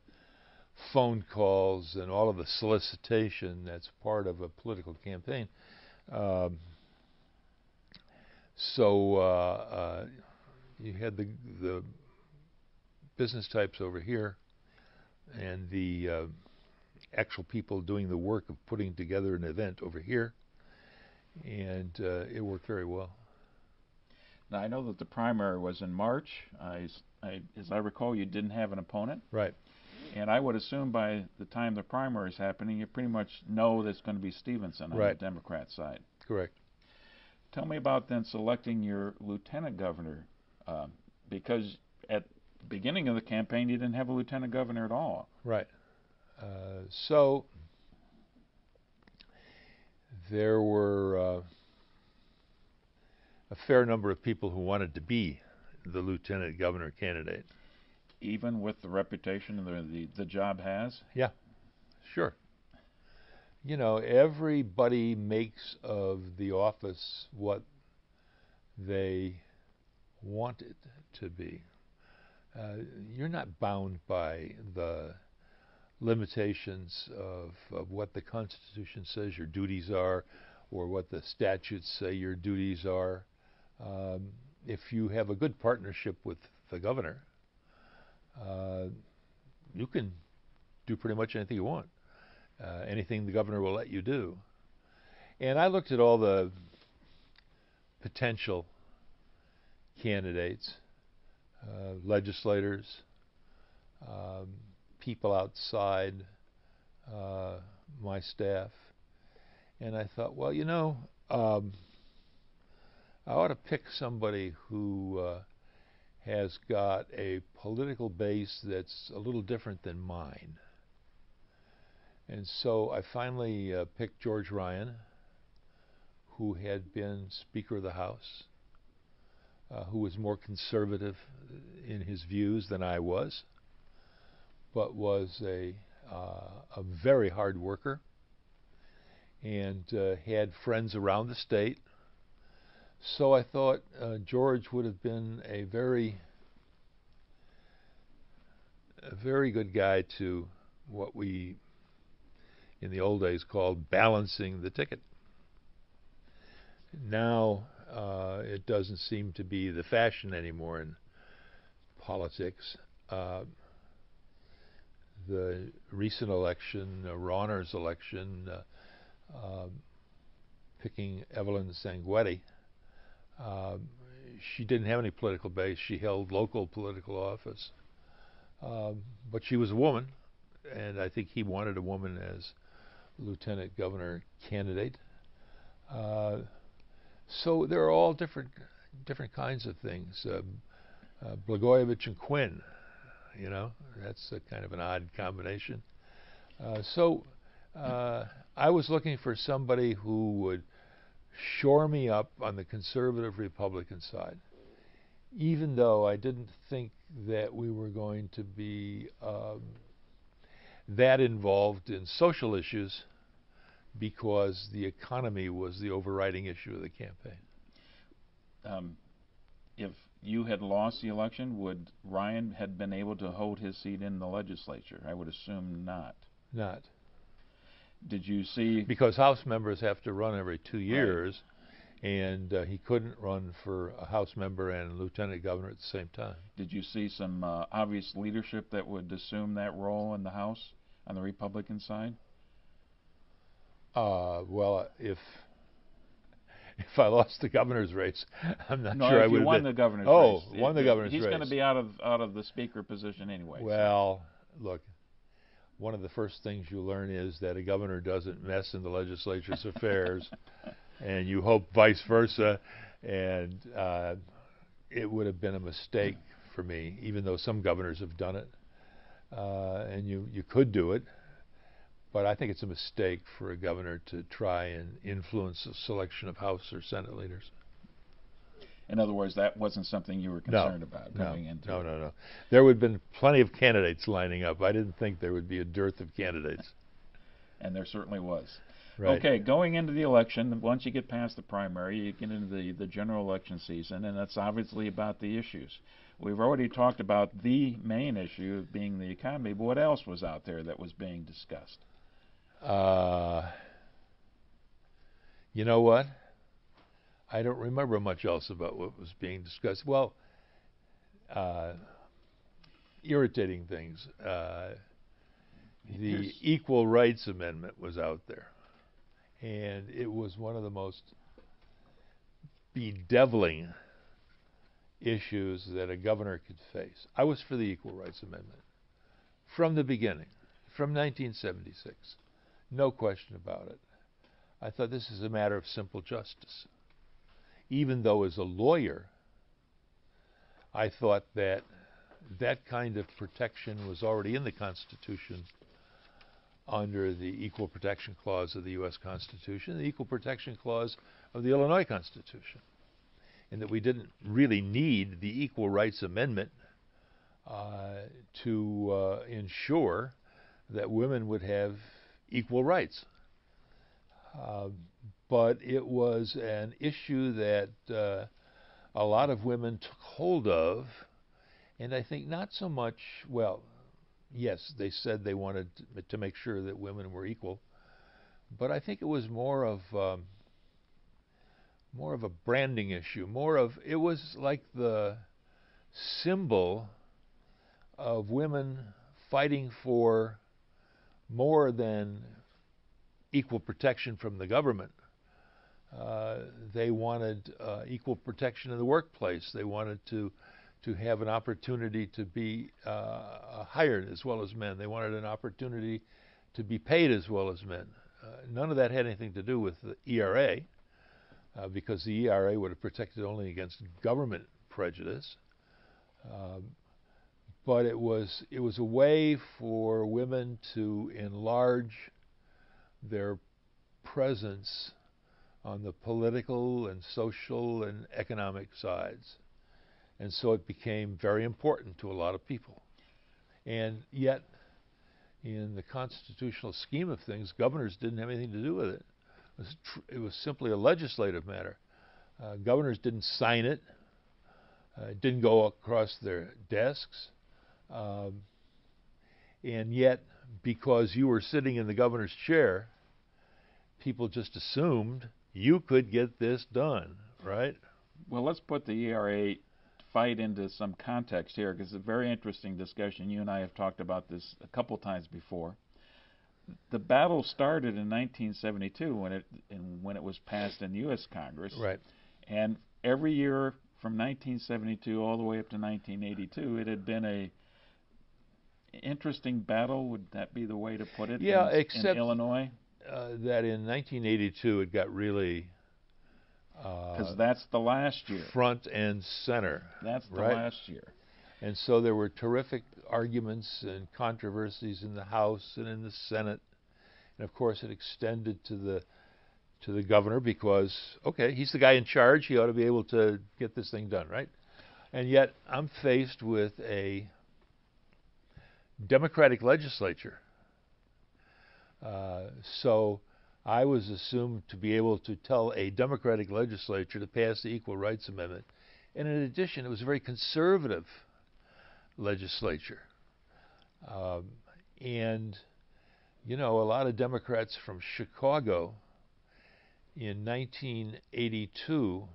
phone calls and all of the solicitation that's part of a political campaign. So you had the business types over here and the actual people doing the work of putting together an event over here, and it worked very well. Now, I know that the primary was in March. As I recall, you didn't have an opponent. Right. And I would assume by the time the primary is happening, you pretty much know that it's going to be Stevenson on the Democrat side. Correct. Tell me about then selecting your lieutenant governor, because at the beginning of the campaign, you didn't have a lieutenant governor at all. Right. So there were a fair number of people who wanted to be the lieutenant governor candidate. Even with the reputation the job has? Yeah, sure. You know, everybody makes of the office what they want it to be. You're not bound by the limitations of what the Constitution says your duties are or what the statutes say your duties are. If you have a good partnership with the governor, you can do pretty much anything you want. Anything the governor will let you do. And I looked at all the potential candidates, legislators, people outside my staff, and I thought, well, you know, I ought to pick somebody who has got a political base that's a little different than mine. And so I finally picked George Ryan, who had been Speaker of the House, who was more conservative in his views than I was, but was a very hard worker and had friends around the state. So I thought George would have been a very good guy to what we in the old days called balancing the ticket. Now it doesn't seem to be the fashion anymore in politics. The recent election, Rauner's election, picking Evelyn Sanguetti, she didn't have any political base. She held local political office. But she was a woman, and I think he wanted a woman as lieutenant governor candidate. So there are all different kinds of things. Blagojevich and Quinn, you know, that's a kind of an odd combination. So I was looking for somebody who would shore me up on the conservative Republican side, even though I didn't think that we were going to be that involved in social issues, because the economy was the overriding issue of the campaign. If you had lost the election, would Ryan have been able to hold his seat in the legislature? I would assume not. Not. Did you see... Because House members have to run every 2 years, right. And he couldn't run for a House member and lieutenant governor at the same time. Did you see some obvious leadership that would assume that role in the House on the Republican side? Well, if I lost the governor's race, I'm not no, sure I if would you have won been. the governor's race. He's Won the governor's race. He's going to be out of the speaker position anyway. Well, look, one of the first things you learn is that a governor doesn't mess in the legislature's affairs, and you hope vice versa. And it would have been a mistake for me, even though some governors have done it, and you could do it. But I think it's a mistake for a governor to try and influence the selection of House or Senate leaders. In other words, that wasn't something you were concerned about going into. No. There would have been plenty of candidates lining up. I didn't think there would be a dearth of candidates. And there certainly was. Right. Okay, going into the election, once you get past the primary, you get into the general election season, and that's obviously about the issues. We've already talked about the main issue being the economy, but what else was out there that was being discussed? You know what? I don't remember much else about what was being discussed. Well, irritating things. The Equal Rights Amendment was out there, and it was one of the most bedeviling issues that a governor could face. I was for the Equal Rights Amendment from the beginning, from 1976. No question about it. I thought this is a matter of simple justice. Even though as a lawyer, I thought that that kind of protection was already in the Constitution under the Equal Protection Clause of the U.S. Constitution, the Equal Protection Clause of the Illinois Constitution, and that we didn't really need the Equal Rights Amendment to ensure that women would have equal rights. But it was an issue that a lot of women took hold of, and I think not so much, well, yes, they said they wanted to make sure that women were equal, but I think it was more of a branding issue, it was like the symbol of women fighting for more than equal protection from the government. They wanted equal protection in the workplace. They wanted to have an opportunity to be hired as well as men. They wanted an opportunity to be paid as well as men. None of that had anything to do with the ERA, because the ERA would have protected only against government prejudice. But it was a way for women to enlarge their presence on the political and social and economic sides. And so it became very important to a lot of people. And yet, in the constitutional scheme of things, governors didn't have anything to do with it. It was simply a legislative matter. Governors didn't sign it. It didn't go across their desks. And yet, because you were sitting in the governor's chair, people just assumed you could get this done, right? Well, let's put the ERA fight into some context here, because it's a very interesting discussion. You and I have talked about this a couple times before. The battle started in 1972 when it was passed in the U.S. Congress. Right. And every year from 1972 all the way up to 1982, it had been a interesting battle. Would that be the way to put it? Yeah, in Illinois? That in 1982 it got really... Because that's the last year. Front and center. That's the right? last year. And so there were terrific arguments and controversies in the House and in the Senate. And of course it extended to to the governor because, okay, he's the guy in charge. He ought to be able to get this thing done, right? And yet I'm faced with a Democratic legislature. So I was assumed to be able to tell a Democratic legislature to pass the Equal Rights Amendment. And in addition, it was a very conservative legislature. And, you know, a lot of Democrats from Chicago in 1982,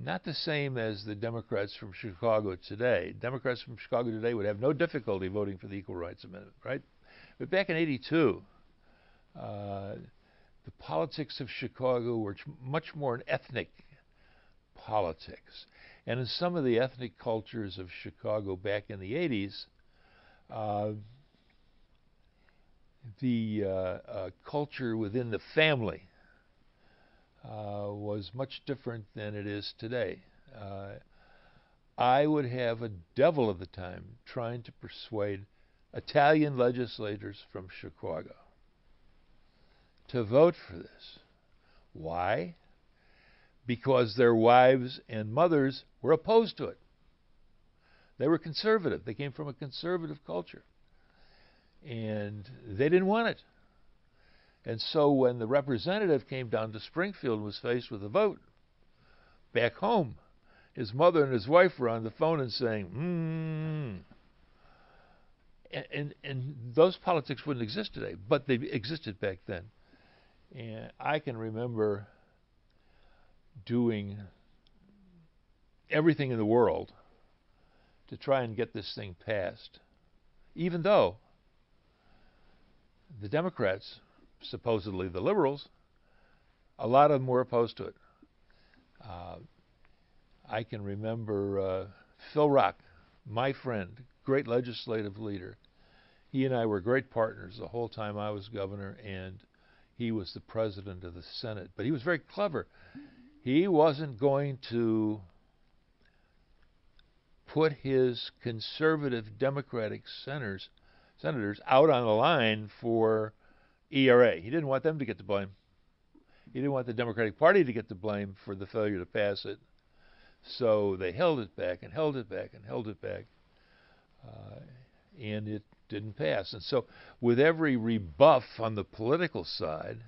not the same as the Democrats from Chicago today. Democrats from Chicago today would have no difficulty voting for the Equal Rights Amendment, right? But back in 82, the politics of Chicago were much more an ethnic politics. And in some of the ethnic cultures of Chicago back in the 80s, the culture within the family was much different than it is today. I would have a devil of the time trying to persuade Italian legislators from Chicago to vote for this. Why? Because their wives and mothers were opposed to it. They were conservative. They came from a conservative culture. And they didn't want it. And so when the representative came down to Springfield and was faced with a vote, back home, his mother and his wife were on the phone and saying, And those politics wouldn't exist today, but they existed back then. And I can remember doing everything in the world to try and get this thing passed, even though the Democrats, supposedly the liberals, a lot of them were opposed to it. I can remember Phil Rock, my friend, great legislative leader. He and I were great partners the whole time I was governor, and he was the president of the Senate. But he was very clever. He wasn't going to put his conservative Democratic senators out on the line for ERA. He didn't want them to get the blame. He didn't want the Democratic Party to get the blame for the failure to pass it. So they held it back and held it back and held it back. And it didn't pass. And so with every rebuff on the political side,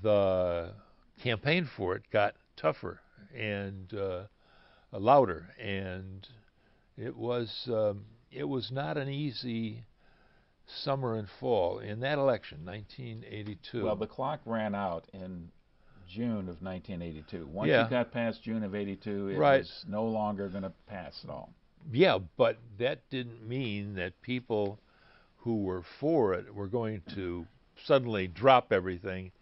the campaign for it got tougher and louder. And it was not an easy summer and fall in that election, 1982. Well, the clock ran out in June of 1982. Once Yeah. you got past June of 82, it Right. was no longer going to pass at all. Yeah, but that didn't mean that people who were for it were going to suddenly drop everything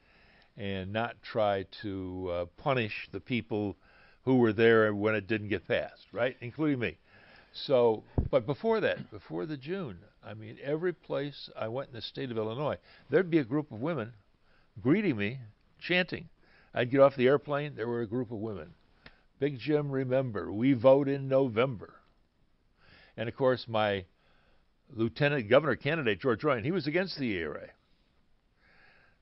and not try to punish the people who were there when it didn't get passed, right? Including me. So, but before that, before the June, I mean, every place I went in the state of Illinois, there'd be a group of women greeting me, chanting. I'd get off the airplane, there were a group of women. Big Jim, remember, we vote in November. And, of course, my lieutenant governor candidate, George Ryan, he was against the ERA.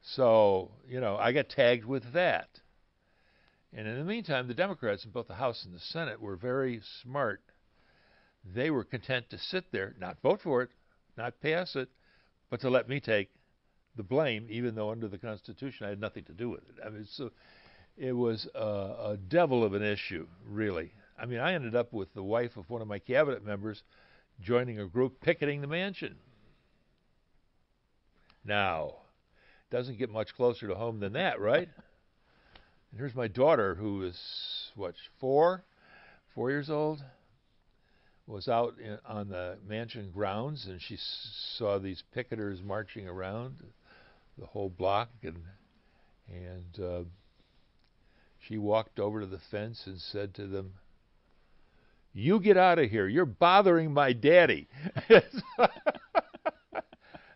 So, you know, I got tagged with that. And in the meantime, the Democrats in both the House and the Senate were very smart. They were content to sit there, not vote for it, not pass it, but to let me take the blame, even though under the Constitution I had nothing to do with it. I mean, so it was a devil of an issue, really. I mean, I ended up with the wife of one of my cabinet members joining a group picketing the mansion. Now, doesn't get much closer to home than that, right? And here's my daughter, who is, what, 4 years old, was out on the mansion grounds, and she saw these picketers marching around the whole block, and she walked over to the fence and said to them, "You get out of here. You're bothering my daddy."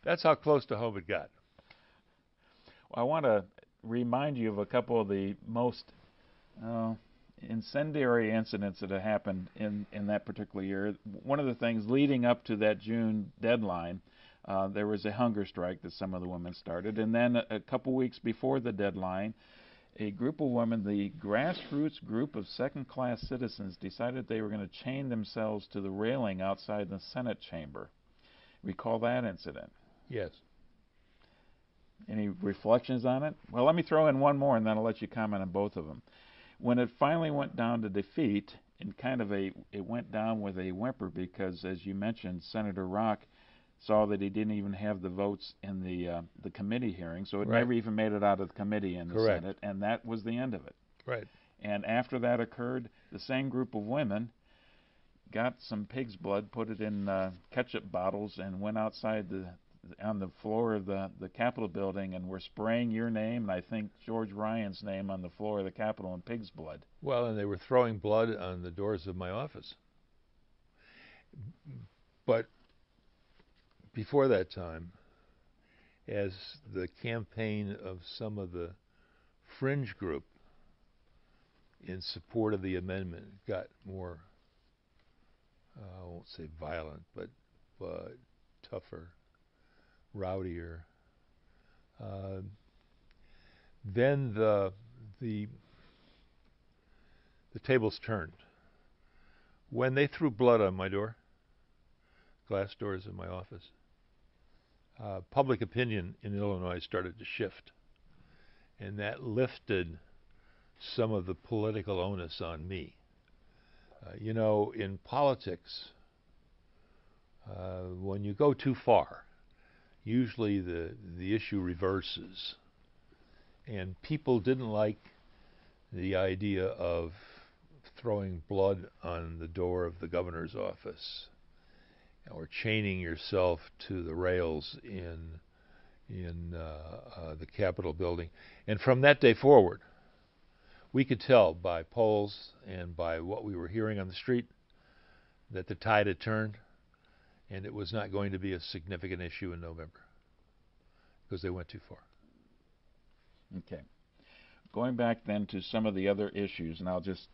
That's how close to home it got. Well, I want to remind you of a couple of the most incendiary incidents that have happened in that particular year. One of the things leading up to that June deadline, There was a hunger strike that some of the women started, and then a couple weeks before the deadline, a group of women, the grassroots group of second-class citizens, decided they were going to chain themselves to the railing outside the Senate chamber. Recall that incident? Yes. Any reflections on it? Well, let me throw in one more, and then I'll let you comment on both of them. When it finally went down to defeat, it went down with a whimper because, as you mentioned, Senator Rock saw that he didn't even have the votes in the committee hearing, so it never even made it out of the committee in the Senate, and that was the end of it. Right. And after that occurred, the same group of women got some pig's blood, put it in ketchup bottles, and went outside on the floor of the Capitol building and were spraying your name and I think George Ryan's name on the floor of the Capitol in pig's blood. Well, and they were throwing blood on the doors of my office. But before that time, as the campaign of some of the fringe group in support of the amendment got more, I won't say violent, but tougher, rowdier, then the tables turned. When they threw blood on my door, glass doors in my office, public opinion in Illinois started to shift, and that lifted some of the political onus on me. You know, in politics, when you go too far, usually the issue reverses, and people didn't like the idea of throwing blood on the door of the governor's office or chaining yourself to the rails in the Capitol building. And from that day forward, we could tell by polls and by what we were hearing on the street that the tide had turned, and it was not going to be a significant issue in November because they went too far. Okay. Going back then to some of the other issues, and I'll just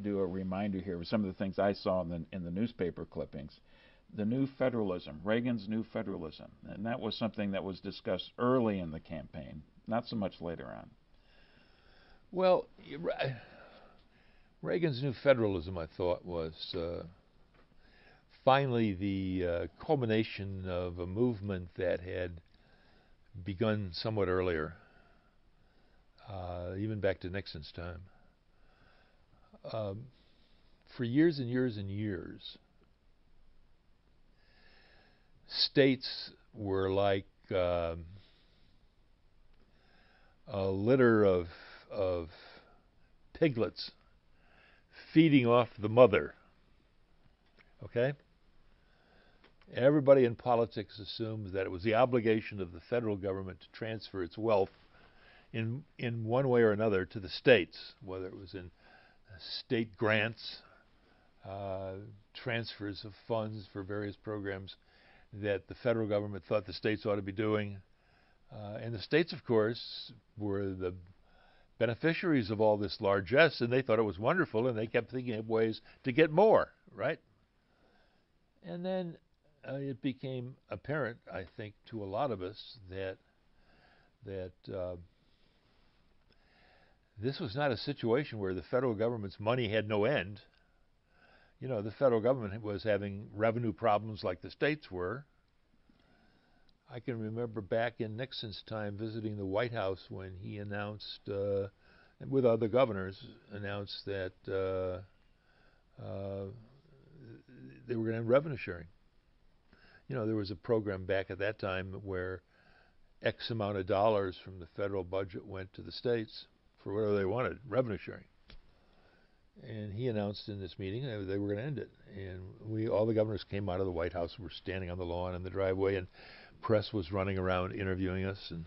do a reminder here of some of the things I saw in the newspaper clippings. The new federalism, Reagan's new federalism, and that was something that was discussed early in the campaign, not so much later on. Well, Reagan's new federalism, I thought, was finally the culmination of a movement that had begun somewhat earlier, even back to Nixon's time. For years and years and years, states were like a litter of piglets feeding off the mother. Okay? Everybody in politics assumes that it was the obligation of the federal government to transfer its wealth in one way or another to the states, whether it was in state grants, transfers of funds for various programs that the federal government thought the states ought to be doing. And the states, of course, were the beneficiaries of all this largesse, and they thought it was wonderful, and they kept thinking of ways to get more, right? And then it became apparent, I think, to a lot of us that this was not a situation where the federal government's money had no end. You know, the federal government was having revenue problems like the states were. I can remember back in Nixon's time visiting the White House when he announced, with other governors, announced that they were going to have revenue sharing. You know, there was a program back at that time where X amount of dollars from the federal budget went to the states for whatever they wanted, revenue sharing. And he announced in this meeting they were going to end it. And all the governors came out of the White House, were standing on the lawn in the driveway, and press was running around interviewing us. And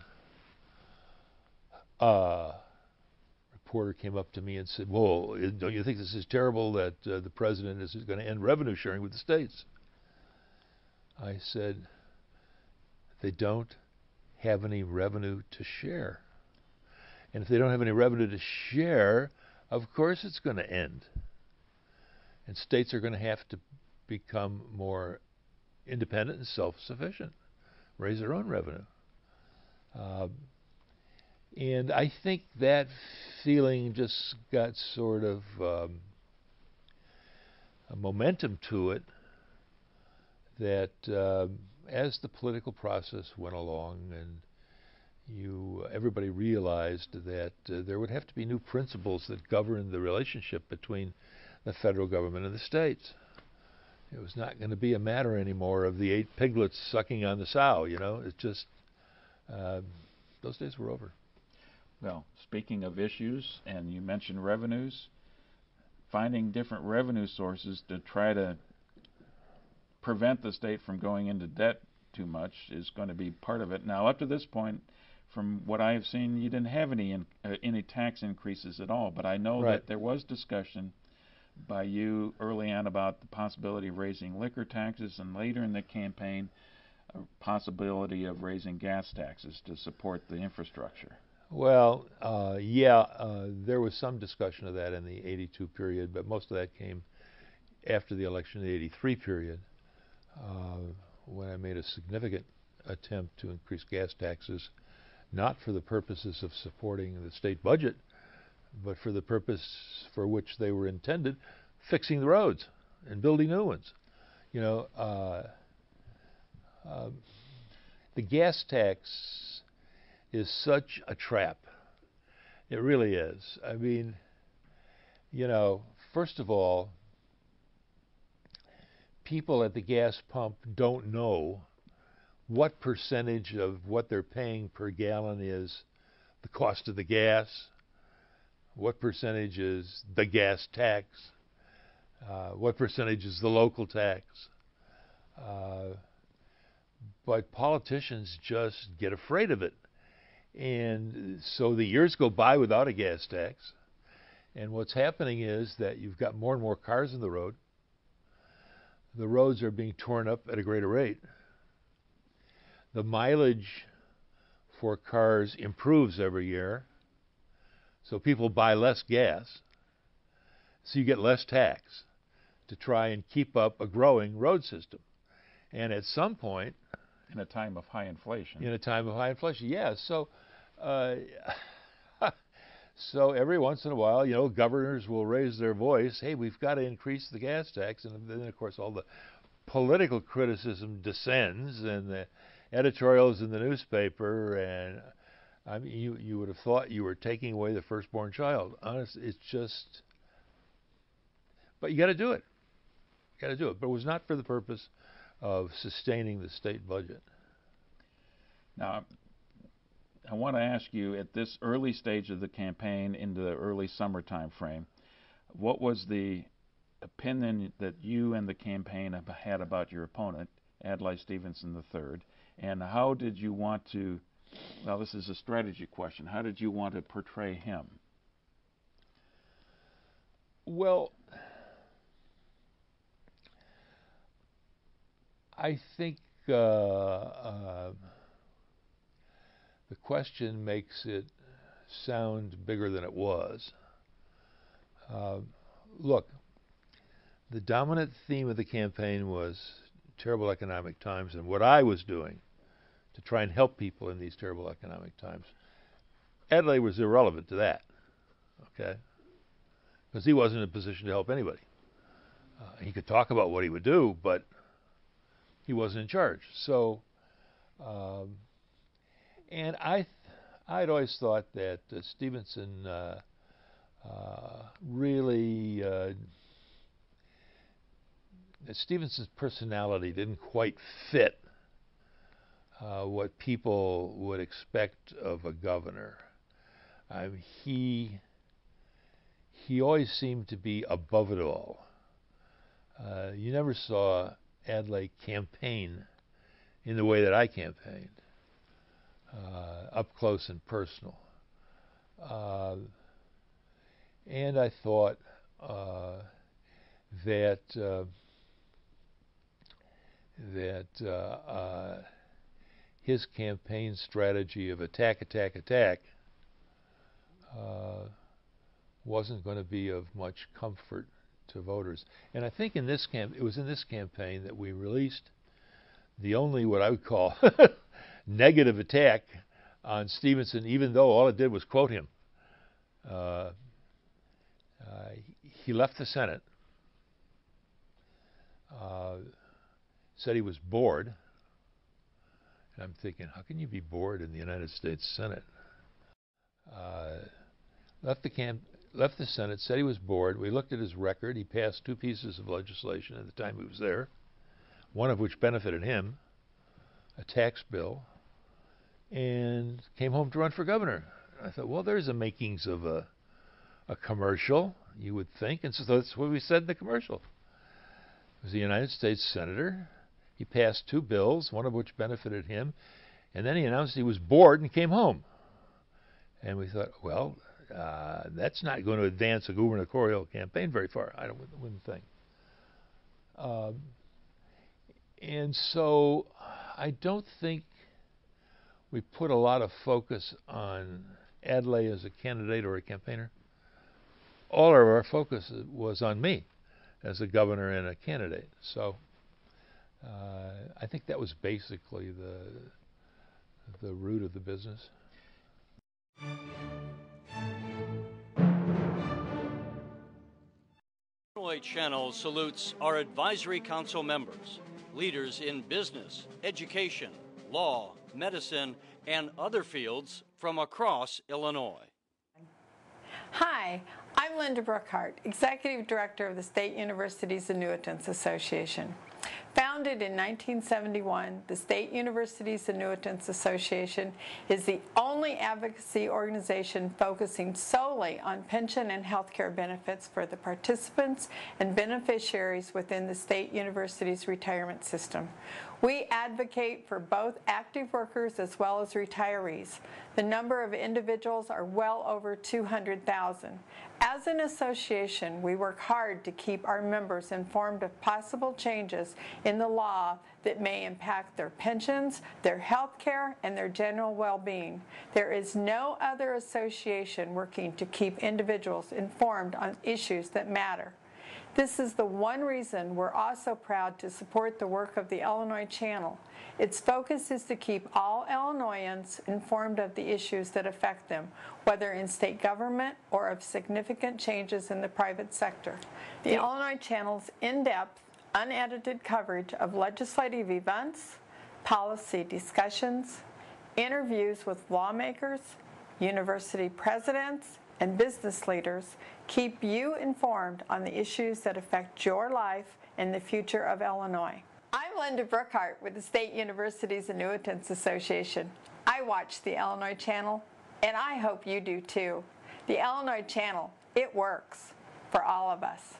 a reporter came up to me and said, "Well, don't you think this is terrible that the president is going to end revenue sharing with the states?" I said, "They don't have any revenue to share. And if they don't have any revenue to share, of course it's going to end. And states are going to have to become more independent and self-sufficient, raise their own revenue. And I think that feeling just got sort of a momentum to it that as the political process went along and everybody realized that there would have to be new principles that govern the relationship between the federal government and the states. It was not going to be a matter anymore of the 8 piglets sucking on the sow, you know. It's just, those days were over. Well, speaking of issues, and you mentioned revenues, finding different revenue sources to try to prevent the state from going into debt too much is going to be part of it. Now, up to this point, from what I have seen, you didn't have any tax increases at all, but I know that there was discussion by you early on about the possibility of raising liquor taxes, and later in the campaign, a possibility of raising gas taxes to support the infrastructure. Well, there was some discussion of that in the 82 period, but most of that came after the election in the 83 period, when I made a significant attempt to increase gas taxes, not for the purposes of supporting the state budget, but for the purpose for which they were intended, fixing the roads and building new ones. You know, the gas tax is such a trap. It really is. I mean, you know, first of all, people at the gas pump don't know what percentage of what they're paying per gallon is the cost of the gas, what percentage is the gas tax, what percentage is the local tax. But politicians just get afraid of it. And so the years go by without a gas tax. And what's happening is that you've got more and more cars on the road. The roads are being torn up at a greater rate. The mileage for cars improves every year. So people buy less gas. So you get less tax to try and keep up a growing road system. And at some point, in a time of high inflation. Yeah. So, so every once in a while, you know, governors will raise their voice. Hey, we've got to increase the gas tax, and then of course all the political criticism descends, and the editorials in the newspaper, and I mean, you would have thought you were taking away the firstborn child. Honestly, it's just. But you got to do it. But it was not for the purpose of sustaining the state budget. Now, I want to ask you, at this early stage of the campaign, into the early summer time frame, what was the opinion that you and the campaign have had about your opponent, Adlai Stevenson III, and how did you want to, well, this is a strategy question, how did you want to portray him? Well, I think the question makes it sound bigger than it was. Look, the dominant theme of the campaign was terrible economic times and what I was doing to try and help people in these terrible economic times. Adlai was irrelevant to that, okay? Because he wasn't in a position to help anybody. He could talk about what he would do, but he wasn't in charge. So, and I'd always thought that Stevenson really, Stevenson's personality didn't quite fit what people would expect of a governor. He always seemed to be above it all. You never saw Adlai campaign in the way that I campaigned, up close and personal. And I thought that his campaign strategy of attack wasn't going to be of much comfort to voters. And I think it was in this campaign that we released the only what I would call negative attack on Stevenson, even though all it did was quote him. He left the Senate, said he was bored. And I'm thinking, how can you be bored in the United States Senate? Left the Senate, said he was bored. We looked at his record. He passed 2 pieces of legislation at the time he was there, one of which benefited him, a tax bill, and came home to run for governor. I thought, well, there's the makings of a commercial, you would think, and so that's what we said in the commercial. He was a United States Senator. He passed 2 bills, one of which benefited him, and then he announced he was bored and came home. And we thought, well, that's not going to advance a gubernatorial campaign very far, I wouldn't think. And so I don't think we put a lot of focus on Adlai as a candidate or a campaigner. All of our focus was on me as a governor and a candidate. So I think that was basically the root of the business. Illinois Channel salutes our advisory council members, leaders in business, education, law, medicine, and other fields from across Illinois. Hi, I'm Linda Brookhart, Executive Director of the State Universities Annuitants Association. Founded in 1971, the State Universities Annuitants Association is the only advocacy organization focusing solely on pension and health care benefits for the participants and beneficiaries within the state university's retirement system. We advocate for both active workers as well as retirees. The number of individuals are well over 200,000. As an association, we work hard to keep our members informed of possible changes in the law that may impact their pensions, their health care, and their general well-being. There is no other association working to keep individuals informed on issues that matter. This is the one reason we're also proud to support the work of the Illinois Channel. Its focus is to keep all Illinoisans informed of the issues that affect them, whether in state government or of significant changes in the private sector. The Illinois Channel's in-depth, unedited coverage of legislative events, policy discussions, interviews with lawmakers, university presidents, and business leaders keep you informed on the issues that affect your life and the future of Illinois. I'm Linda Brookhart with the State Universities Annuitants Association. I watch the Illinois Channel, and I hope you do too. The Illinois Channel, it works for all of us.